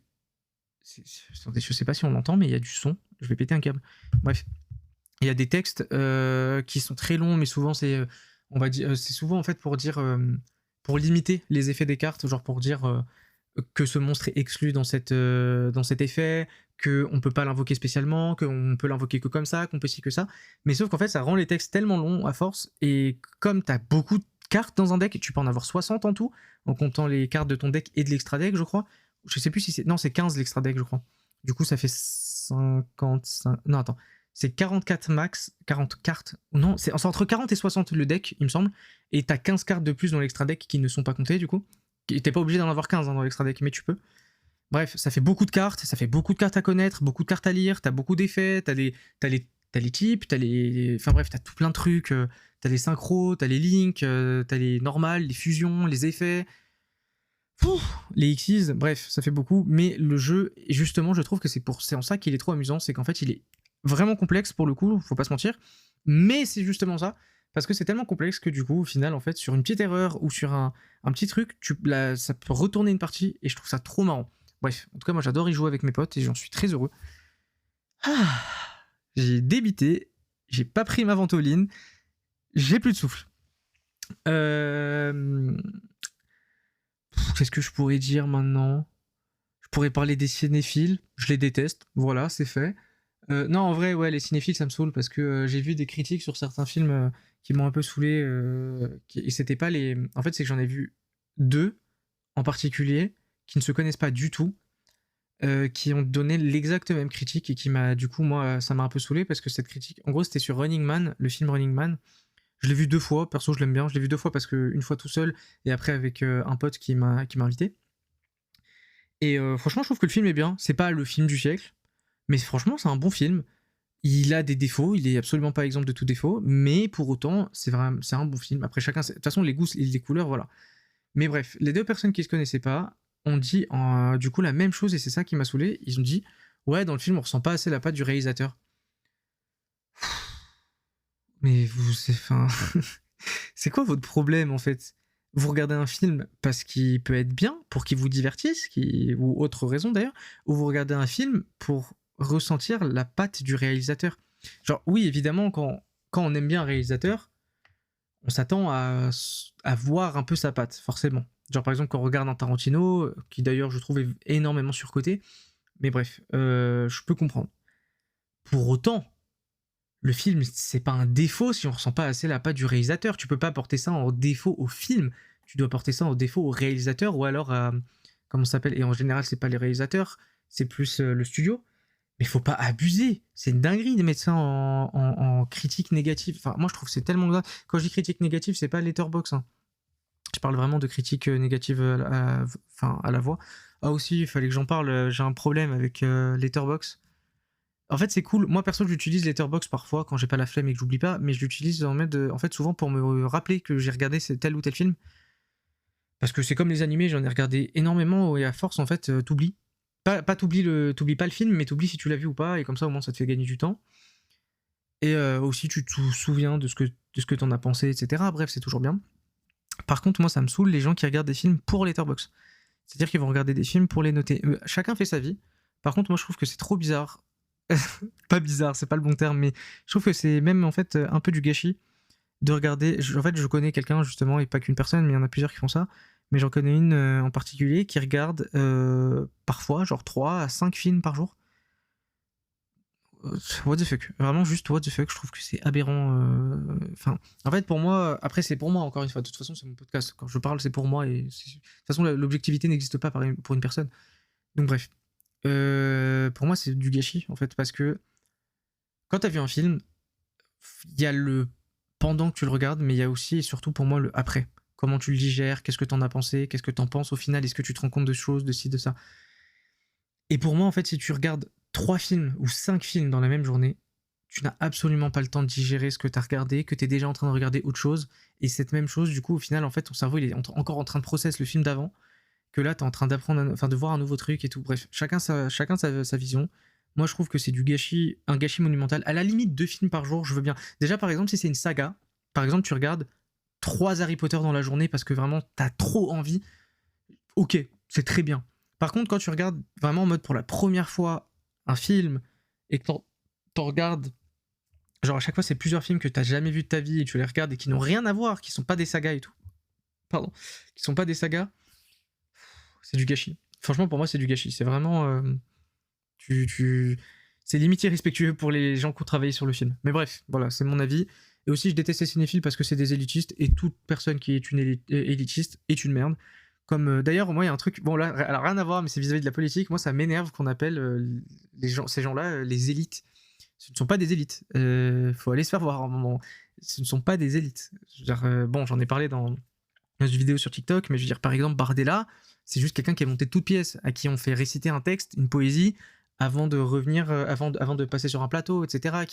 Attendez, je sais pas si on l'entend, mais il y a du son. Je vais péter un câble. Bref. Il y a des textes qui sont très longs, mais souvent, c'est... on va dire, c'est souvent, en fait, pour dire... pour limiter les effets des cartes, genre pour dire que ce monstre est exclu dans cet effet, qu'on peut pas l'invoquer spécialement, qu'on peut l'invoquer que comme ça, qu'on peut ci que ça. Mais sauf qu'en fait, ça rend les textes tellement longs à force, et comme t'as beaucoup de cartes dans un deck, tu peux en avoir 60 en tout, en comptant les cartes de ton deck et de l'extra deck, je crois. Je sais plus si c'est... Non, c'est 15 l'extra deck, je crois. Du coup, ça fait 55... Non, attends. C'est 44 max, 40 cartes. Non, c'est entre 40 et 60 le deck, il me semble. Et t'as 15 cartes de plus dans l'extra deck qui ne sont pas comptées, du coup. T'es pas obligé d'en avoir 15 hein, dans l'extra deck, mais tu peux. Bref, ça fait beaucoup de cartes, ça fait beaucoup de cartes à connaître, beaucoup de cartes à lire, t'as beaucoup d'effets, t'as les types, enfin bref, t'as tout plein de trucs, t'as les synchros, t'as les links, t'as les normales, les fusions, les effets, les Xyz, bref, ça fait beaucoup, mais le jeu, justement, je trouve que c'est en ça qu'il est trop amusant, c'est qu'en fait, il est vraiment complexe pour le coup, faut pas se mentir, mais c'est justement ça, parce que c'est tellement complexe que du coup, au final, en fait, sur une petite erreur ou sur un petit truc, ça peut retourner une partie, et je trouve ça trop marrant. Bref, en tout cas, moi j'adore y jouer avec mes potes et j'en suis très heureux. J'ai débité, j'ai pas pris ma ventoline, j'ai plus de souffle. Qu'est-ce que je pourrais dire maintenant ? Je pourrais parler des cinéphiles, je les déteste, voilà, c'est fait. Non, en vrai, ouais, les cinéphiles, ça me saoule parce que j'ai vu des critiques sur certains films qui m'ont un peu saoulé. Et c'était pas les. En fait, c'est que j'en ai vu 2 en particulier qui ne se connaissent pas du tout, qui ont donné l'exacte même critique et qui m'a, du coup, moi, ça m'a un peu saoulé parce que cette critique, en gros, c'était sur Running Man, le film Running Man. Je l'ai vu 2 fois, perso, je l'aime bien. Je l'ai vu 2 fois parce que une fois tout seul et après avec un pote qui m'a invité. Et franchement, je trouve que le film est bien. C'est pas le film du siècle, mais franchement, c'est un bon film. Il a des défauts, il est absolument pas exempt de tout défaut, mais pour autant, c'est un bon film. Après, chacun, de toute façon, les goûts et les couleurs, voilà. Mais bref, les 2 personnes qui se connaissaient pas ont dit du coup la même chose et c'est ça qui m'a saoulé. Ils ont dit ouais, dans le film, on ressent pas assez la patte du réalisateur. Mais c'est quoi votre problème en fait ? Vous regardez un film parce qu'il peut être bien, pour qu'il vous divertisse, ou autre raison d'ailleurs, ou vous regardez un film pour ressentir la patte du réalisateur. Genre, oui, évidemment, quand on aime bien un réalisateur, on s'attend à voir un peu sa patte, forcément. Genre, par exemple, quand on regarde un Tarantino, qui d'ailleurs, je trouve, est énormément surcoté, mais bref, je peux comprendre. Pour autant, le film, c'est pas un défaut si on ressent pas assez la patte du réalisateur. Tu peux pas porter ça en défaut au film. Tu dois porter ça en défaut au réalisateur ou alors à... Comment ça s'appelle ? Et en général, c'est pas les réalisateurs, c'est plus le studio. Mais faut pas abuser. C'est une dinguerie de mettre ça en critique négative. Enfin, moi, je trouve que c'est tellement grave. Quand je dis critique négative, c'est pas Letterboxd. Hein. Je parle vraiment de critique négative à la voix. Ah aussi, il fallait que j'en parle. J'ai un problème avec Letterboxd. En fait, c'est cool. Moi, perso, j'utilise Letterboxd parfois quand j'ai pas la flemme et que j'oublie pas, mais je l'utilise en fait, souvent pour me rappeler que j'ai regardé tel ou tel film. Parce que c'est comme les animés, j'en ai regardé énormément et à force, en fait, t'oublies. T'oublies pas le film, mais t'oublies si tu l'as vu ou pas, et comme ça, au moins, ça te fait gagner du temps. Et aussi, tu te souviens de ce que t'en as pensé, etc. Bref, c'est toujours bien. Par contre, moi, ça me saoule les gens qui regardent des films pour Letterboxd. C'est-à-dire qu'ils vont regarder des films pour les noter. Chacun fait sa vie. Par contre, moi, je trouve que c'est trop bizarre. Pas bizarre, c'est pas le bon terme, mais je trouve que c'est même en fait un peu du gâchis de regarder. En fait, je connais quelqu'un justement, et pas qu'une personne, mais il y en a plusieurs qui font ça. Mais j'en connais une en particulier qui regarde parfois genre 3 à 5 films par jour. What the fuck, vraiment juste what the fuck, je trouve que c'est aberrant. Enfin, en fait, pour moi, après, c'est pour moi, encore une fois, de toute façon, c'est mon podcast. Quand je parle, c'est pour moi, et de toute façon, l'objectivité n'existe pas pour une personne. Donc, bref. Pour moi, c'est du gâchis, en fait, parce que quand t'as vu un film, il y a le pendant que tu le regardes, mais il y a aussi et surtout pour moi le après. Comment tu le digères, qu'est-ce que t'en as pensé, qu'est-ce que t'en penses au final, est-ce que tu te rends compte de choses, de ci, de ça. Et pour moi, en fait, si tu regardes 3 films ou 5 films dans la même journée, tu n'as absolument pas le temps de digérer ce que t'as regardé, que t'es déjà en train de regarder autre chose. Et cette même chose, du coup, au final, en fait, ton cerveau, il est encore en train de process le film d'avant, que là, t'es en train d'apprendre, enfin, de voir un nouveau truc et tout. Bref, chacun sa vision. Moi, je trouve que c'est un gâchis monumental. À la limite, 2 films par jour, je veux bien. Déjà, par exemple, si c'est une saga, par exemple, tu regardes 3 Harry Potter dans la journée parce que vraiment, t'as trop envie. Ok, c'est très bien. Par contre, quand tu regardes vraiment en mode pour la première fois un film et que t'en regardes, genre à chaque fois, c'est plusieurs films que t'as jamais vu de ta vie et tu les regardes et qui n'ont rien à voir, qui sont pas des sagas et tout. Pardon. Qui sont pas des sagas, c'est du gâchis. Franchement, pour moi, c'est du gâchis. C'est vraiment. C'est limite irrespectueux pour les gens qui ont travaillé sur le film. Mais bref, voilà, c'est mon avis. Et aussi, je déteste les cinéphiles parce que c'est des élitistes et toute personne qui est une élitiste est une merde. Comme d'ailleurs, moi, il y a un truc. Bon, là, alors, rien à voir, mais c'est vis-à-vis de la politique. Moi, ça m'énerve qu'on appelle ces gens-là les élites. Ce ne sont pas des élites. Faut aller se faire voir un moment. Ce ne sont pas des élites. Je veux dire, bon, j'en ai parlé dans une vidéo sur TikTok, mais je veux dire, par exemple, Bardella, c'est juste quelqu'un qui est monté de toutes pièces, à qui on fait réciter un texte, une poésie, avant de revenir, avant de passer sur un plateau, etc.,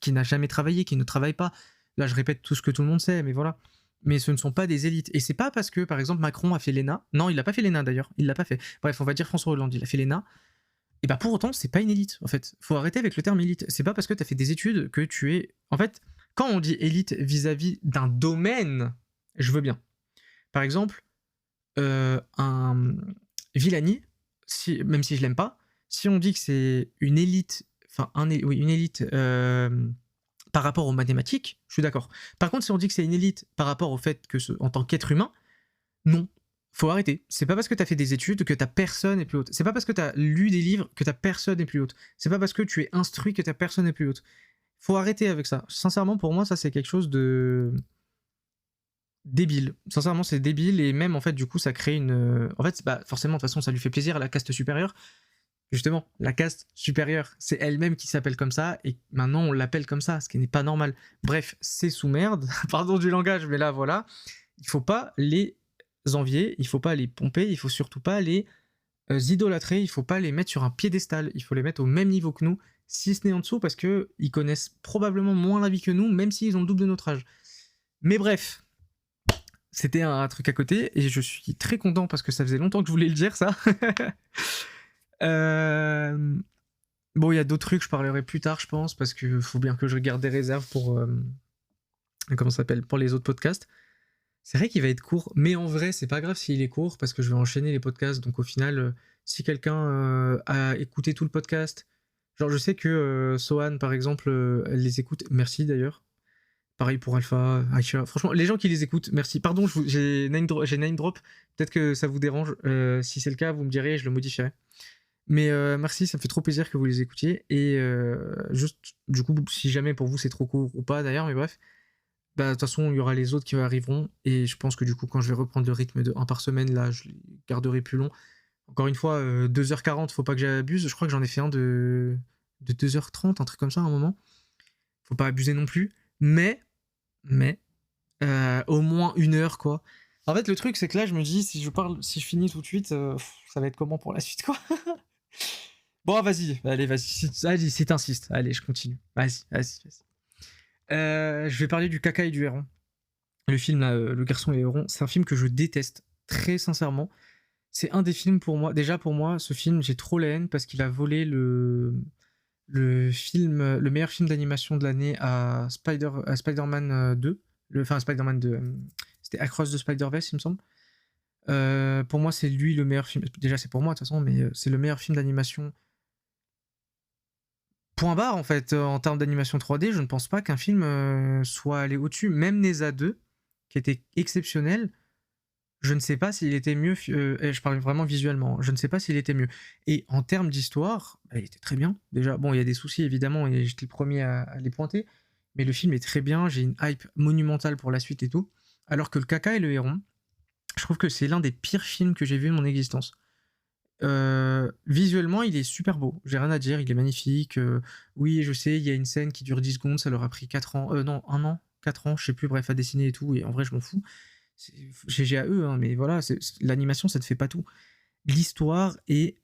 qui n'a jamais travaillé, qui ne travaille pas. Là, je répète tout ce que tout le monde sait, mais voilà. Mais ce ne sont pas des élites. Et c'est pas parce que, par exemple, Macron a fait l'ENA. Non, il l'a pas fait l'ENA d'ailleurs. Il l'a pas fait. Bref, on va dire François Hollande, il a fait l'ENA. Et bah pour autant, c'est pas une élite, en fait. Faut arrêter avec le terme élite. C'est pas parce que t'as fait des études que tu es. En fait, quand on dit élite vis-à-vis d'un domaine, je veux bien. Par exemple, un Villani, même si je l'aime pas, si on dit que c'est une élite, une élite par rapport aux mathématiques, je suis d'accord. Par contre, si on dit que c'est une élite par rapport au fait que en tant qu'être humain, non. Faut arrêter. C'est pas parce que t'as fait des études que ta personne est plus haute. C'est pas parce que t'as lu des livres que ta personne est plus haute. C'est pas parce que tu es instruit que ta personne est plus haute. Faut arrêter avec ça. Sincèrement, pour moi, ça c'est quelque chose de débile. Sincèrement, c'est débile et même en fait, du coup, ça crée une. En fait, bah, forcément, de toute façon, ça lui fait plaisir à la caste supérieure. Justement, la caste supérieure, c'est elle-même qui s'appelle comme ça et maintenant on l'appelle comme ça, ce qui n'est pas normal. Bref, c'est sous merde. Pardon du langage, mais là, voilà. Il faut pas les envier, il faut pas les pomper, il faut surtout pas les idolâtrer, il faut pas les mettre sur un piédestal, il faut les mettre au même niveau que nous, si ce n'est en dessous, parce que ils connaissent probablement moins la vie que nous, même s'ils ont le double de notre âge. Mais bref, c'était un truc à côté, et je suis très content parce que ça faisait longtemps que je voulais le dire, ça. Bon, il y a d'autres trucs, je parlerai plus tard, je pense, parce qu'il faut bien que je garde des réserves pour... comment ça s'appelle, pour les autres podcasts. C'est vrai qu'il va être court, mais en vrai, c'est pas grave s'il est court, parce que je vais enchaîner les podcasts, donc au final, si quelqu'un a écouté tout le podcast, genre je sais que Sohan, par exemple, elle les écoute, merci d'ailleurs. Pareil pour Alpha, Aisha. Franchement, les gens qui les écoutent, merci. Pardon, j'ai name drop. Peut-être que ça vous dérange. Si c'est le cas, vous me direz, je le modifierai. Mais merci, ça me fait trop plaisir que vous les écoutiez. Et juste, du coup, si jamais pour vous c'est trop court ou pas d'ailleurs, mais bref, bah, de toute façon, il y aura les autres qui arriveront. Et je pense que du coup, quand je vais reprendre le rythme de 1 par semaine, là, je les garderai plus long. Encore une fois, 2h40, faut pas que j'abuse. Je crois que j'en ai fait un de 2h30, un truc comme ça à un moment. Faut pas abuser non plus. Mais au moins 1 heure, quoi. En fait, le truc, c'est que là, je me dis, si je finis tout de suite, ça va être comment pour la suite, quoi. Bon, vas-y, allez, vas-y, si t'insistes. Allez, je continue. Vas-y. Je vais parler du caca et du héron. Le film, là, Le Garçon et le Héron, c'est un film que je déteste, très sincèrement. C'est un des films pour moi. Déjà, pour moi, ce film, j'ai trop la haine parce qu'il a volé le meilleur film d'animation de l'année à Spider-Man 2. Enfin, Spider-Man 2. C'était Across the Spider-Verse, il me semble. Pour moi, c'est lui le meilleur film. Déjà, c'est pour moi, de toute façon, mais c'est le meilleur film d'animation. Point barre, en fait, en termes d'animation 3D, je ne pense pas qu'un film soit allé au-dessus. Même Neza 2, qui était exceptionnel, je ne sais pas s'il était mieux. Et je parle vraiment visuellement. Je ne sais pas s'il était mieux. Et en termes d'histoire, il était très bien. Déjà, bon, il y a des soucis évidemment, et j'étais le premier à les pointer. Mais le film est très bien. J'ai une hype monumentale pour la suite et tout. Alors que Le Caca et le Héron, je trouve que c'est l'un des pires films que j'ai vu de mon existence. Visuellement, il est super beau. J'ai rien à dire. Il est magnifique. Oui, je sais, il y a une scène qui dure 10 secondes. Ça leur a pris 4 ans. Non, 1 an, 4 ans, je sais plus, bref, à dessiner et tout. Et en vrai, je m'en fous. C'est GG à eux, hein, mais voilà, l'animation, ça te fait pas tout. L'histoire est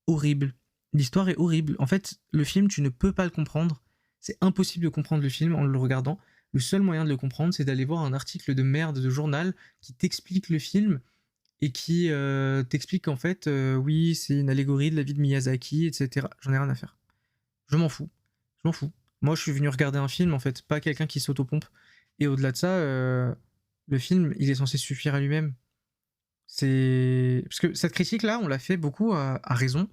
horrible. L'histoire est horrible. En fait, le film, tu ne peux pas le comprendre. C'est impossible de comprendre le film en le regardant. Le seul moyen de le comprendre, c'est d'aller voir un article de merde de journal qui t'explique le film et qui t'explique qu'en fait, oui, c'est une allégorie de la vie de Miyazaki, etc. J'en ai rien à faire. Je m'en fous. Je m'en fous. Moi, je suis venu regarder un film, en fait, pas quelqu'un qui s'autopompe. Et au-delà de ça, le film, il est censé suffire à lui-même. Parce que cette critique-là, on l'a fait beaucoup à raison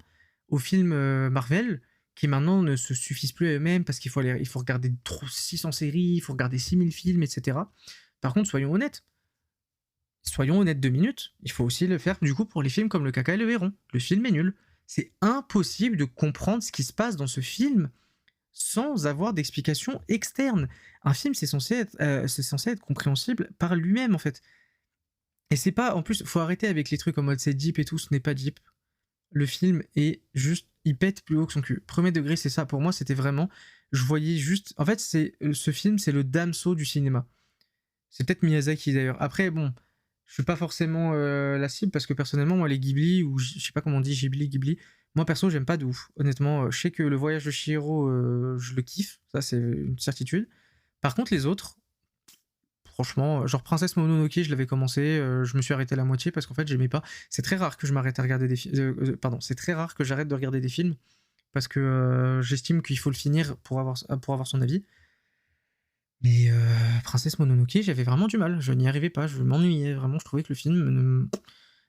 aux films Marvel, qui maintenant ne se suffisent plus à eux-mêmes parce qu'il faut regarder 600 séries, il faut regarder 6000 films, etc. Par contre, soyons honnêtes. Soyons honnêtes 2 minutes. Il faut aussi le faire, du coup, pour les films comme Le Caca et le Héron. Le film est nul. C'est impossible de comprendre ce qui se passe dans ce film sans avoir d'explication externe. Un film, c'est censé être compréhensible par lui-même, en fait. Et c'est pas... En plus, faut arrêter avec les trucs en mode c'est deep et tout, ce n'est pas deep. Le film est juste... Il pète plus haut que son cul. Premier degré, c'est ça. Pour moi, c'était vraiment... Je voyais juste... En fait, ce film, c'est le Damso du cinéma. C'est peut-être Miyazaki, d'ailleurs. Après, bon... Je suis pas forcément la cible parce que personnellement, moi, les Ghibli, ou je sais pas comment on dit, Ghibli, moi perso, j'aime pas de ouf. Honnêtement, je sais que le voyage de Chihiro, je le kiffe, ça c'est une certitude. Par contre, les autres, franchement, genre Princesse Mononoke, je l'avais commencé, je me suis arrêté à la moitié parce qu'en fait, j'aimais pas. C'est très rare que je m'arrête à regarder des films. Pardon, c'est très rare que j'arrête de regarder des films parce que j'estime qu'il faut le finir pour avoir son avis. Mais Princesse Mononoke, j'avais vraiment du mal. Je n'y arrivais pas, je m'ennuyais vraiment. Je trouvais que le film.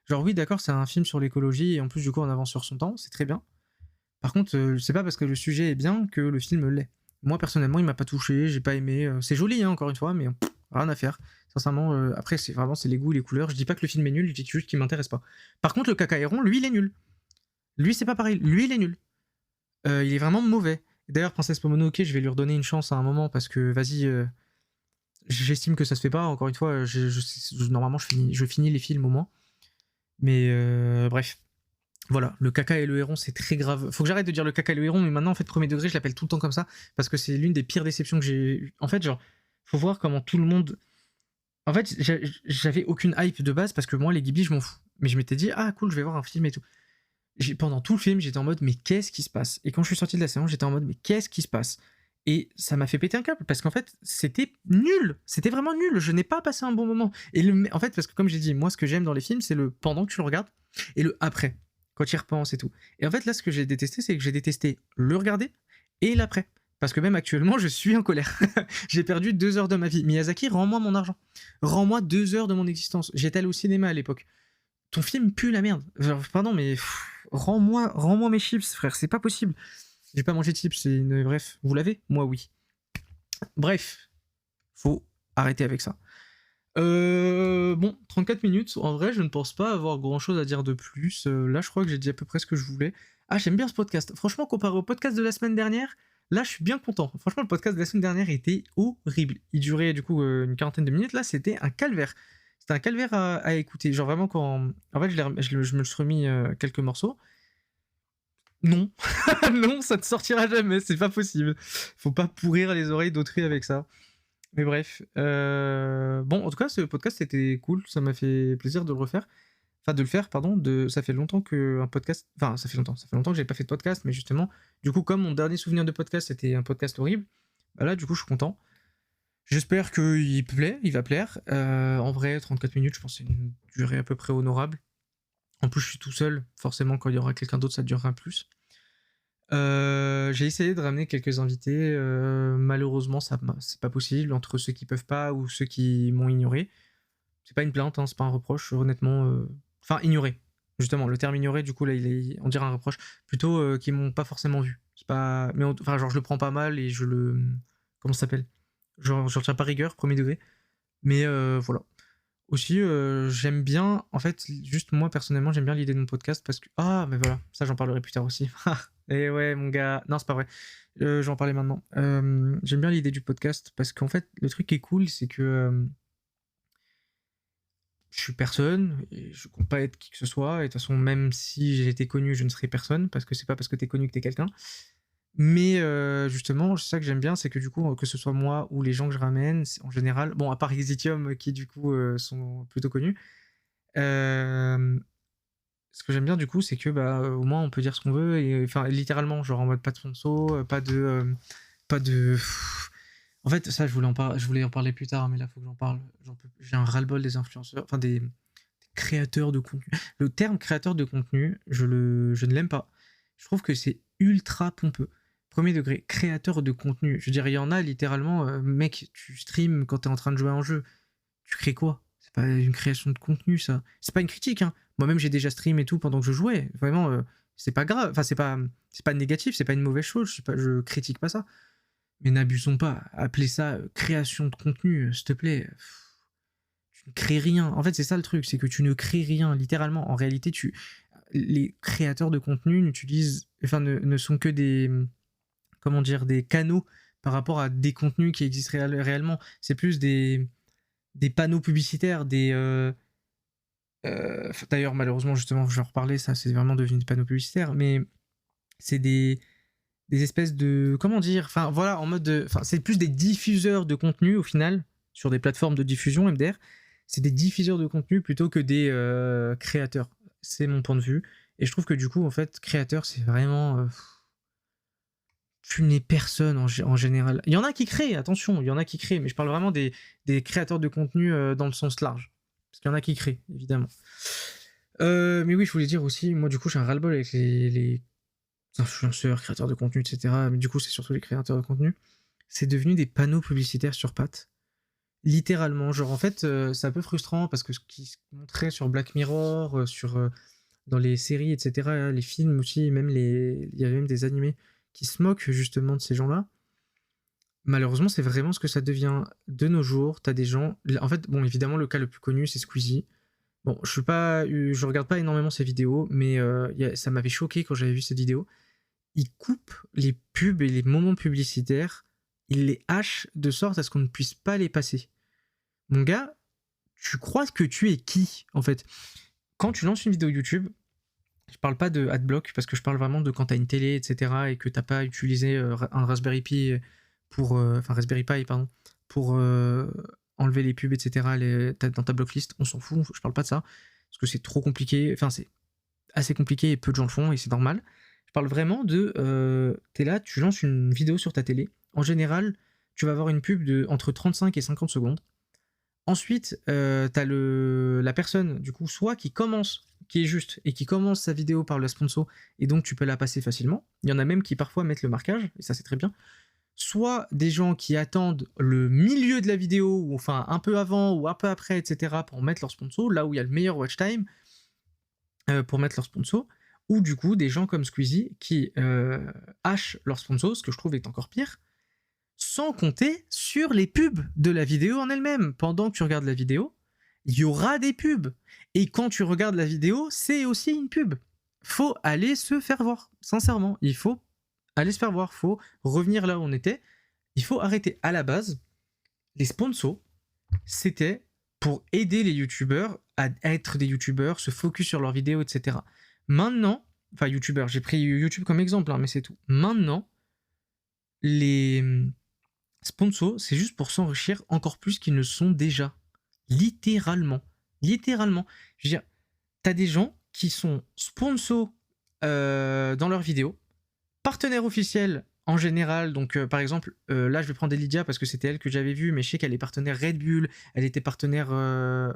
Genre, oui, d'accord, c'est un film sur l'écologie et en plus, du coup, on avance sur son temps, c'est très bien. Par contre, c'est pas parce que le sujet est bien que le film l'est. Moi, personnellement, il m'a pas touché, j'ai pas aimé. C'est joli, hein, encore une fois, mais rien à faire. Sincèrement, après, c'est les goûts, les couleurs. Je dis pas que le film est nul, je dis juste qu'il m'intéresse pas. Par contre, le Cacaéron, lui, il est nul. Lui, c'est pas pareil. Lui, il est nul. Il est vraiment mauvais. D'ailleurs, Princesse Mononoke, je vais lui redonner une chance à un moment parce que, vas-y, j'estime que ça se fait pas. Encore une fois, normalement, je finis les films au moins. Mais bref. Voilà, le caca et le héron, c'est très grave. Faut que j'arrête de dire le caca et le héron, mais maintenant, en fait, premier degré, je l'appelle tout le temps comme ça, parce que c'est l'une des pires déceptions que j'ai eues. En fait, genre, faut voir comment tout le monde... En fait, j'avais aucune hype de base, parce que moi, les Ghibli, je m'en fous. Mais je m'étais dit, ah, cool, je vais voir un film et tout. Pendant tout le film, j'étais en mode, mais qu'est-ce qui se passe? Et quand je suis sorti de la séance, j'étais en mode, mais qu'est-ce qui se passe? Et ça m'a fait péter un câble, parce qu'en fait, c'était nul. C'était vraiment nul. Je n'ai pas passé un bon moment. Et en fait, parce que comme j'ai dit, moi, ce que j'aime dans les films, c'est le pendant que tu le regardes, et le après. Quand tu y repenses et tout. Et en fait, là, ce que j'ai détesté, c'est que j'ai détesté le regarder et l'après. Parce que même actuellement, je suis en colère. J'ai perdu 2 heures de ma vie. Miyazaki, rends-moi mon argent. Rends-moi 2 heures de mon existence. J'étais allé au cinéma à l'époque. Ton film pue la merde. Genre, pardon, mais rends-moi mes chips, frère. C'est pas possible. J'ai pas mangé de chips. Bref, vous l'avez? Moi, oui. Bref, faut arrêter avec ça. Bon, 34 minutes. En vrai, je ne pense pas avoir grand chose à dire de plus. Là, je crois que j'ai dit à peu près ce que je voulais. Ah, j'aime bien ce podcast. Franchement, comparé au podcast de la semaine dernière, là, je suis bien content. Franchement, le podcast de la semaine dernière était horrible. Il durait du coup une quarantaine de minutes. Là, c'était un calvaire. C'était un calvaire à écouter. Genre vraiment quand... En fait, je me suis remis quelques morceaux. Non. Non, ça ne sortira jamais. C'est pas possible. Faut pas pourrir les oreilles d'autrui avec ça. Mais bref, bon, en tout cas, ce podcast était cool, ça m'a fait plaisir de le refaire. enfin de le faire, pardon, ça fait longtemps que un podcast, enfin ça fait longtemps que j'ai pas fait de podcast, mais justement, du coup, comme mon dernier souvenir de podcast c'était un podcast horrible, bah là, du coup, je suis content. J'espère il va plaire. En vrai, 34 minutes, je pense que c'est une durée à peu près honorable. En plus, je suis tout seul. Forcément, quand il y aura quelqu'un d'autre, ça durera plus. J'ai essayé de ramener quelques invités. Malheureusement, c'est pas possible. Entre ceux qui peuvent pas ou ceux qui m'ont ignoré. C'est pas une plainte, hein, c'est pas un reproche, honnêtement. Enfin, ignoré. Justement, le terme ignoré, du coup, là, on dirait un reproche. Plutôt qu'ils m'ont pas forcément vu. C'est pas. Mais enfin, genre, je le prends pas mal et je le. Comment ça s'appelle? Genre, je retiens pas rigueur, premier degré. Mais voilà. Aussi, j'aime bien, en fait, juste moi personnellement, j'aime bien l'idée de mon podcast parce que. Ah, mais voilà, ça j'en parlerai plus tard aussi. Et ouais, mon gars. Non, c'est pas vrai. J'en parlais maintenant. J'aime bien l'idée du podcast parce qu'en fait, le truc qui est cool, c'est que je suis personne et je compte pas être qui que ce soit. Et de toute façon, même si j'étais connu, je ne serais personne parce que c'est pas parce que t'es connu que t'es quelqu'un. Mais justement, c'est ça que j'aime bien, c'est que du coup, que ce soit moi ou les gens que je ramène, en général, bon, à part Exitium qui du coup sont plutôt connus, ce que j'aime bien du coup, c'est que bah, au moins on peut dire ce qu'on veut, et enfin littéralement, genre en mode pas de sponsor, pas de. Pas de. En fait, ça, je voulais en parler plus tard, mais là, faut que j'en parle. J'ai un ras-le-bol des influenceurs, enfin des créateurs de contenu. Le terme créateur de contenu, je ne l'aime pas. Je trouve que c'est ultra pompeux. Premier degré, créateur de contenu. Je veux dire, il y en a littéralement, mec, tu streams quand t'es en train de jouer à un jeu. Tu crées quoi? C'est pas une création de contenu, ça. C'est pas une critique, hein. Moi-même, j'ai déjà stream et tout pendant que je jouais. Vraiment, c'est pas grave. Enfin, c'est pas négatif, c'est pas une mauvaise chose. Je critique pas ça. Mais n'abusons pas. Appeler ça création de contenu, s'il te plaît. Tu ne crées rien. En fait, c'est ça le truc, c'est que tu ne crées rien, littéralement. En réalité, les créateurs de contenu ne sont que des, comment dire, des canaux par rapport à des contenus qui existent réellement. C'est plus des panneaux publicitaires, d'ailleurs, malheureusement, justement, je vais en reparler, ça, c'est vraiment devenu des panneaux publicitaires, mais c'est des espèces de, comment dire, enfin voilà, en mode enfin c'est plus des diffuseurs de contenu au final sur des plateformes de diffusion MDR. C'est des diffuseurs de contenu plutôt que des créateurs. C'est mon point de vue, et je trouve que du coup en fait créateur c'est vraiment tu n'es personne en général. Il y en a qui créent, attention, il y en a qui créent, mais je parle vraiment des créateurs de contenu dans le sens large, parce qu'il y en a qui créent évidemment. Mais oui, je voulais dire aussi, moi du coup j'ai un ras-le-bol avec les influenceurs, créateurs de contenu, etc. Mais du coup, c'est surtout les créateurs de contenu. C'est devenu des panneaux publicitaires sur pattes. Littéralement. Genre, en fait, c'est un peu frustrant parce que ce qui se montrait sur Black Mirror, dans les séries, etc., les films aussi, il y avait même des animés qui se moquent justement de ces gens-là. Malheureusement, c'est vraiment ce que ça devient de nos jours. T'as des gens. En fait, bon, évidemment, le cas le plus connu, c'est Squeezie. Bon, je regarde pas énormément ses vidéos, mais ça m'avait choqué quand j'avais vu cette vidéo. Il coupe les pubs et les moments publicitaires, il les hache de sorte à ce qu'on ne puisse pas les passer. Mon gars, tu crois que tu es qui, en fait? Quand tu lances une vidéo YouTube, je parle pas de adblock, parce que je parle vraiment de quand t'as une télé, etc., et que t'as pas utilisé un Raspberry Pi enfin Raspberry Pi, pardon, pour enlever les pubs, etc., dans ta blocklist, on s'en fout, je parle pas de ça, parce que c'est trop compliqué, enfin c'est assez compliqué et peu de gens le font, et c'est normal. Je parle vraiment de t'es là, tu lances une vidéo sur ta télé. En général, tu vas avoir une pub de entre 35 et 50 secondes. Ensuite, t'as la personne, du coup, soit qui commence, qui est juste, et qui commence sa vidéo par le sponsor, et donc tu peux la passer facilement. Il y en a même qui parfois mettent le marquage, et ça c'est très bien. Soit des gens qui attendent le milieu de la vidéo, ou enfin un peu avant ou un peu après, etc., pour mettre leur sponsor, là où il y a le meilleur watch time, pour mettre leur sponsor. Ou du coup des gens comme Squeezie qui hachent leur sponsor, ce que je trouve est encore pire, sans compter sur les pubs de la vidéo en elle-même. Pendant que tu regardes la vidéo, il y aura des pubs. Et quand tu regardes la vidéo, c'est aussi une pub. Faut aller se faire voir. Sincèrement, il faut aller se faire voir. Faut revenir là où on était. Il faut arrêter. À la base, les sponsors, c'était pour aider les youtubeurs à être des youtubeurs, se focus sur leurs vidéos, etc. Maintenant, enfin youtubeurs, j'ai pris YouTube comme exemple, hein, mais c'est tout. Maintenant, les sponsors, c'est juste pour s'enrichir encore plus qu'ils ne sont déjà. Littéralement. Littéralement. Je veux dire, t'as des gens qui sont sponsors dans leurs vidéos, partenaires officiels en général. Donc, par exemple, là, je vais prendre Lydia parce que c'était elle que j'avais vue, mais je sais qu'elle est partenaire Red Bull, elle était partenaire.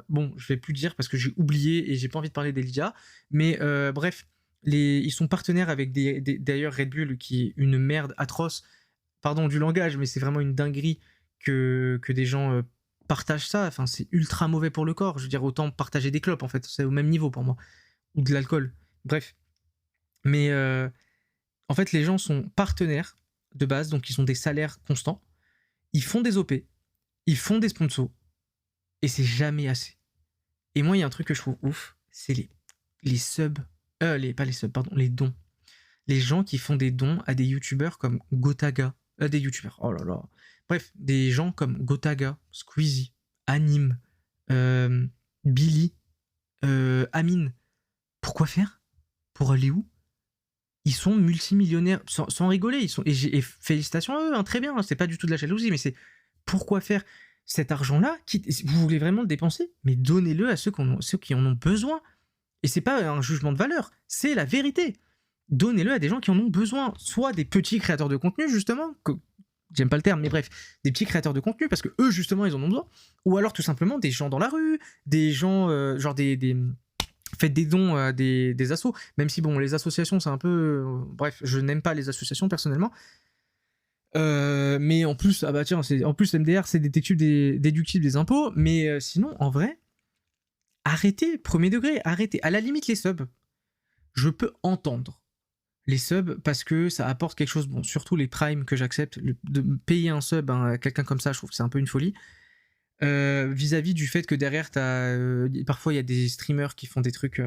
Bon, je vais plus dire parce que j'ai oublié et j'ai pas envie de parler d'Elydia. Mais bref, ils sont partenaires avec d'ailleurs Red Bull, qui est une merde atroce. Pardon du langage, mais c'est vraiment une dinguerie que des gens partagent ça. Enfin, c'est ultra mauvais pour le corps. Je veux dire, autant partager des clopes, en fait. C'est au même niveau pour moi. Ou de l'alcool. Bref. Mais en fait, les gens sont partenaires de base, donc ils ont des salaires constants. Ils font des OP. Ils font des sponsors. Et c'est jamais assez. Et moi, il y a un truc que je trouve ouf, c'est les subs. Pas les subs, pardon, les dons. Les gens qui font des dons à des youtubeurs comme Gotaga. Des youtubeurs, oh là là. Bref, des gens comme Gotaga, Squeezie, Anime, Billy, Amine. Pourquoi faire? Pour aller où? Ils sont multimillionnaires, sans rigoler. Et félicitations à eux, hein, très bien. C'est pas du tout de la jalousie, mais c'est pourquoi faire cet argent-là? Vous voulez vraiment le dépenser? Mais donnez-le à ceux qui en ont besoin. Et c'est pas un jugement de valeur, c'est la vérité. Donnez-le à des gens qui en ont besoin, soit des petits créateurs de contenu, justement, j'aime pas le terme, mais bref, des petits créateurs de contenu, parce que eux, justement, ils en ont besoin, ou alors tout simplement des gens dans la rue, des gens, genre faites des dons à des assos, même si, bon, les associations, c'est un peu... bref, je n'aime pas les associations, personnellement, mais en plus, ah bah tiens, en plus, MDR, c'est déductible des impôts, mais sinon, en vrai, arrêtez, premier degré, arrêtez. À la limite, les subs, je peux entendre les subs parce que ça apporte quelque chose, bon, surtout les primes que j'accepte, de payer un sub à quelqu'un comme ça, je trouve que c'est un peu une folie. Vis-à-vis du fait que derrière, parfois il y a des streamers qui font des trucs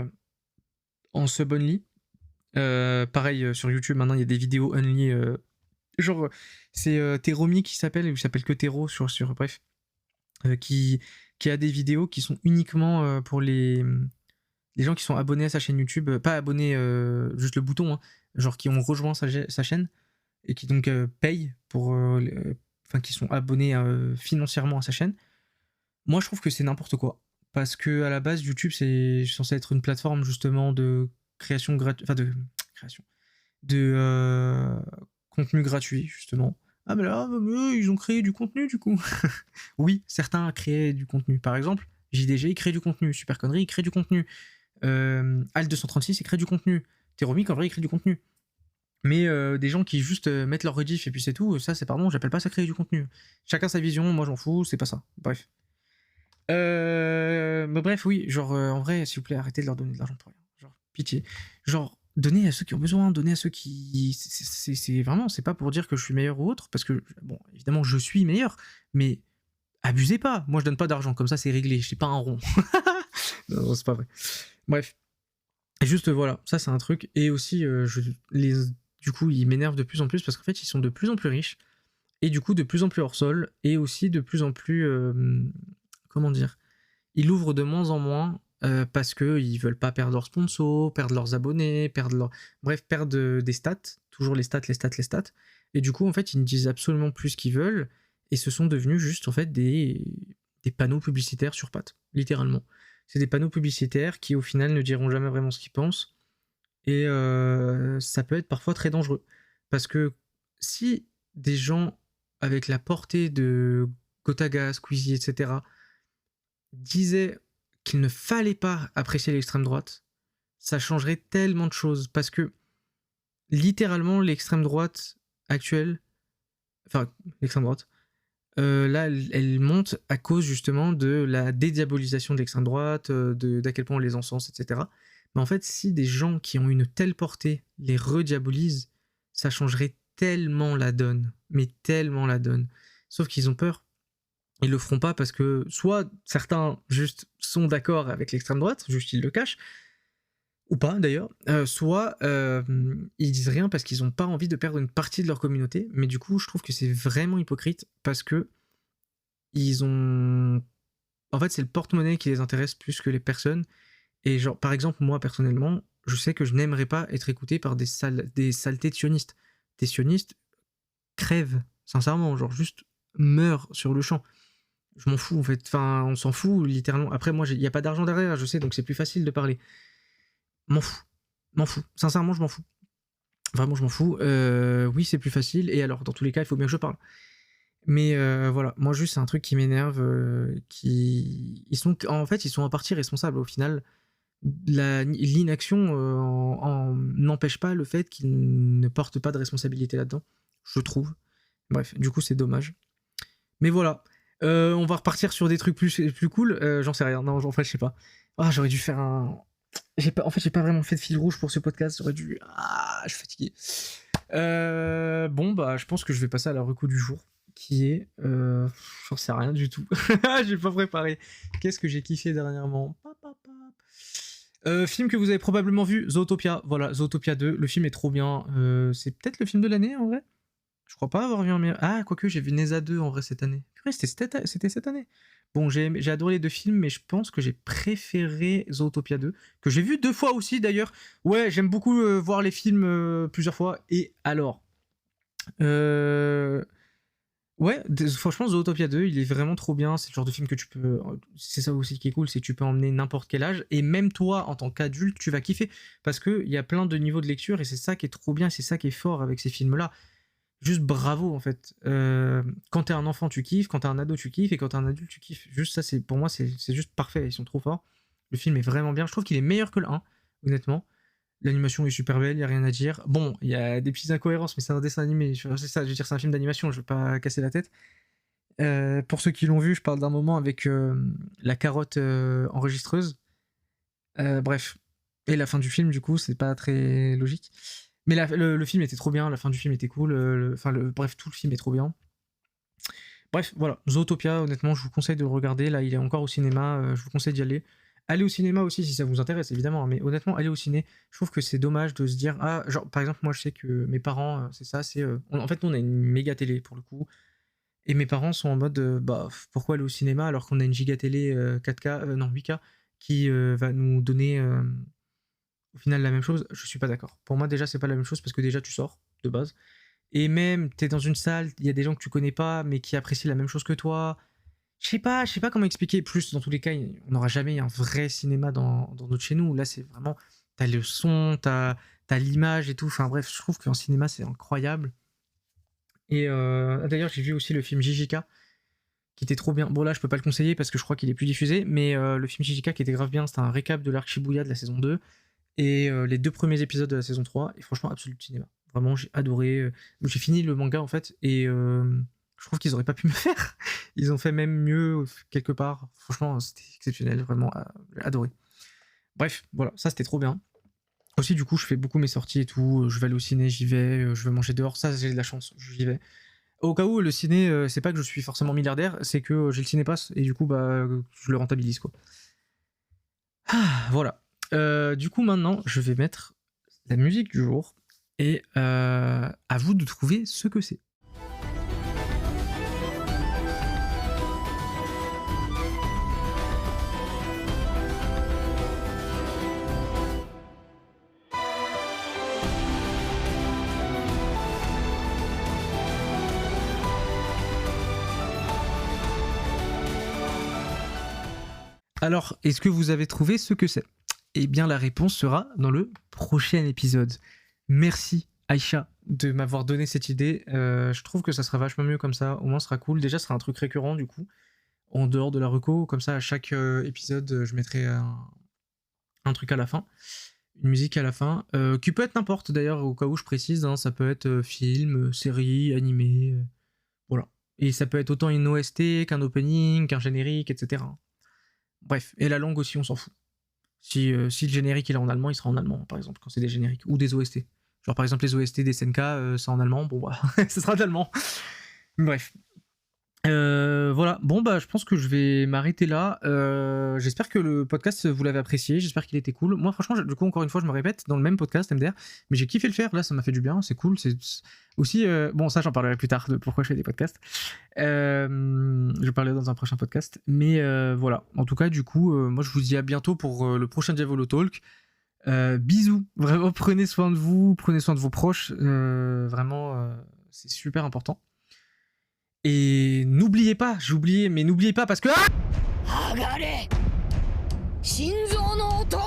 en sub only. Pareil, sur YouTube, maintenant il y a des vidéos only. Genre, c'est Teromi qui s'appelle, ou il s'appelle que Tero sur bref, qui a des vidéos qui sont uniquement pour les gens qui sont abonnés à sa chaîne YouTube, pas abonnés, juste le bouton, hein, genre qui ont rejoint sa chaîne et qui donc payent pour, enfin qui sont abonnés financièrement à sa chaîne. Moi, je trouve que c'est n'importe quoi, parce que à la base, YouTube c'est censé être une plateforme justement de création gratuite, enfin de création, de contenu gratuit justement. Ah mais là, eux, ils ont créé du contenu du coup. Oui, certains créent du contenu. Par exemple, JDG, il crée du contenu. Super Connery, il crée du contenu. Alt236, il crée du contenu. Teromic, en vrai, il crée du contenu. Mais des gens qui juste mettent leur rediff et puis c'est tout, ça, c'est pardon, j'appelle pas ça créer du contenu. Chacun sa vision, moi j'en fous, c'est pas ça. Bref. Mais bref, oui, genre, en vrai, s'il vous plaît, arrêtez de leur donner de l'argent pour rien. Genre, pitié. Genre, donnez à ceux qui ont besoin, donnez à ceux qui... C'est vraiment, c'est pas pour dire que je suis meilleur ou autre, parce que, bon, évidemment, je suis meilleur, mais abusez pas. Moi, je donne pas d'argent, comme ça, c'est réglé, je suis pas un rond. Non, c'est pas vrai. Bref. Et juste, voilà, ça, c'est un truc. Et aussi, du coup, ils m'énervent de plus en plus, parce qu'en fait, ils sont de plus en plus riches, et du coup, de plus en plus hors sol, et aussi de plus en plus... comment dire, ils ouvrent de moins en moins parce qu'ils veulent pas perdre leurs sponsors, perdre leurs abonnés, bref, perdre des stats, toujours les stats. Et du coup, en fait, ils ne disent absolument plus ce qu'ils veulent et ce sont devenus juste en fait des panneaux publicitaires sur pattes, littéralement. C'est des panneaux publicitaires qui, au final, ne diront jamais vraiment ce qu'ils pensent et ça peut être parfois très dangereux parce que si des gens avec la portée de Gotaga, Squeezie, etc., disait qu'il ne fallait pas apprécier l'extrême droite, ça changerait tellement de choses. Parce que, littéralement, l'extrême droite actuelle, enfin, l'extrême droite, là, elle monte à cause justement de la dédiabolisation de l'extrême droite, d'à quel point on les encense, etc. Mais en fait, si des gens qui ont une telle portée les rediabolisent, ça changerait tellement la donne. Mais tellement la donne. Sauf qu'ils ont peur. Ils le feront pas parce que soit certains juste sont d'accord avec l'extrême droite, juste ils le cachent, ou pas d'ailleurs, soit ils disent rien parce qu'ils ont pas envie de perdre une partie de leur communauté, mais du coup je trouve que c'est vraiment hypocrite parce que ils ont... En fait c'est le porte-monnaie qui les intéresse plus que les personnes, et genre par exemple moi personnellement, je sais que je n'aimerais pas être écouté par des saletés de sionistes. Des sionistes crèvent, sincèrement, genre juste meurent sur le champ. je m'en fous en fait. Enfin, on s'en fout littéralement. Après, moi, il y a pas d'argent derrière, je sais, donc c'est plus facile de parler. M'en fous. M'en fous. Sincèrement, je m'en fous. Vraiment, je m'en fous. Oui, c'est plus facile. Et alors, dans tous les cas, il faut bien que je parle. Mais voilà, moi juste c'est un truc qui m'énerve, ils sont en partie responsables au final. L'inaction n'empêche pas le fait qu'ils ne portent pas de responsabilité là-dedans, je trouve. Bref, du coup c'est dommage. Mais voilà, on va repartir sur des trucs plus cool. J'en sais rien, non, en fait je sais pas. Ah, j'aurais dû faire un... j'ai pas vraiment fait de fil rouge pour ce podcast, j'aurais dû... Ah, je suis fatigué. Bon bah je pense que je vais passer à la reco du jour, qui est... j'en sais rien du tout. J'ai pas préparé. Qu'est-ce que j'ai kiffé dernièrement? Film que vous avez probablement vu, Zootopia. Voilà, Zootopia 2. Le film est trop bien. C'est peut-être le film de l'année en vrai. Je crois pas avoir vu un meilleur. Ah, quoique j'ai vu Neza 2 en vrai cette année. Purée, c'était cette année. Bon, j'ai adoré les deux films, mais je pense que j'ai préféré Zootopia 2, que j'ai vu 2 fois aussi d'ailleurs. Ouais, j'aime beaucoup voir les films plusieurs fois. Et alors Ouais, franchement, Zootopia 2, il est vraiment trop bien. C'est le genre de film que tu peux. C'est ça aussi qui est cool, c'est que tu peux emmener n'importe quel âge. Et même toi, en tant qu'adulte, tu vas kiffer. Parce qu'il y a plein de niveaux de lecture et c'est ça qui est trop bien, c'est ça qui est fort avec ces films-là. Juste bravo, en fait. Quand t'es un enfant, tu kiffes. Quand t'es un ado, tu kiffes. Et quand t'es un adulte, tu kiffes. Juste ça, pour moi, c'est juste parfait. Ils sont trop forts. Le film est vraiment bien. Je trouve qu'il est meilleur que le 1, honnêtement. L'animation est super belle, il n'y a rien à dire. Bon, il y a des petites incohérences, mais c'est un dessin animé. C'est ça, je veux dire, c'est un film d'animation, je veux pas casser la tête. Pour ceux qui l'ont vu, je parle d'un moment avec la carotte enregistreuse. Bref. Et la fin du film, du coup, c'est pas très logique. Mais le film était trop bien, la fin du film était cool. Bref, tout le film est trop bien. Bref, voilà. Zootopia, honnêtement, je vous conseille de le regarder. Là, il est encore au cinéma, je vous conseille d'y aller. Allez au cinéma aussi si ça vous intéresse, évidemment, mais honnêtement, allez au ciné. Je trouve que c'est dommage de se dire, ah, genre, par exemple, moi, je sais que mes parents, c'est ça, c'est. En fait, nous, on a une méga télé pour le coup, et mes parents sont en mode, bah, pourquoi aller au cinéma alors qu'on a une giga télé 4K, non, 8K, qui va nous donner au final la même chose. Je suis pas d'accord. Pour moi, déjà, c'est pas la même chose parce que déjà, tu sors de base. Et même, t'es dans une salle, il y a des gens que tu connais pas, mais qui apprécient la même chose que toi. Je sais pas comment expliquer. Plus, dans tous les cas, on n'aura jamais un vrai cinéma dans notre chez nous. Là, c'est vraiment, t'as le son, t'as l'image et tout. Enfin bref, je trouve qu'en cinéma, c'est incroyable. Et d'ailleurs, j'ai vu aussi le film JJK, qui était trop bien. Bon, là, je peux pas le conseiller parce que je crois qu'il est plus diffusé, mais le film JJK qui était grave bien, c'était un récap de l'arc Shibuya de la saison 2 et les 2 premiers épisodes de la saison 3. Et franchement, absolu cinéma. Vraiment, j'ai adoré. J'ai fini le manga en fait, et je trouve qu'ils auraient pas pu me faire. Ils ont fait même mieux quelque part. Franchement, c'était exceptionnel, vraiment adoré. Bref, voilà, ça c'était trop bien. Aussi, du coup, je fais beaucoup mes sorties et tout. Je vais aller au ciné, j'y vais. Je vais manger dehors. Ça, j'ai de la chance, j'y vais. Au cas où, le ciné, c'est pas que je suis forcément milliardaire, c'est que j'ai le ciné-pass et du coup, bah, je le rentabilise quoi. Ah, voilà. Du coup, maintenant, je vais mettre la musique du jour et à vous de trouver ce que c'est. Alors, est-ce que vous avez trouvé ce que c'est? Eh bien, la réponse sera dans le prochain épisode. Merci Aïcha de m'avoir donné cette idée. Je trouve que ça sera vachement mieux comme ça. Au moins, ce sera cool. Déjà, ce sera un truc récurrent du coup, en dehors de la reco. Comme ça, à chaque épisode, je mettrai un truc à la fin. Une musique à la fin. Qui peut être n'importe d'ailleurs, au cas où je précise. Hein, ça peut être film, série, animé. Voilà. Et ça peut être autant une OST qu'un opening, qu'un générique, etc. Bref, et la langue aussi, on s'en fout. Si le générique il est en allemand, il sera en allemand, par exemple, quand c'est des génériques, ou des OST. Genre par exemple les OST des SNK, c'est en allemand, bon bah, ce sera en allemand. Bref. Voilà, bon bah je pense que je vais m'arrêter là. J'espère que le podcast vous l'avez apprécié, j'espère qu'il était cool. Moi franchement, du coup encore une fois je me répète, dans le même podcast MDR, mais j'ai kiffé le faire, là ça m'a fait du bien, c'est cool. C'est aussi, bon ça j'en parlerai plus tard de pourquoi je fais des podcasts. Je parlerai dans un prochain podcast, mais voilà. En tout cas du coup, moi je vous dis à bientôt pour le prochain Diavolo Talk. Bisous, vraiment prenez soin de vous, prenez soin de vos proches, vraiment c'est super important. Et n'oubliez pas, j'ai oublié, mais n'oubliez pas parce que... Ah 上がれ心臓の音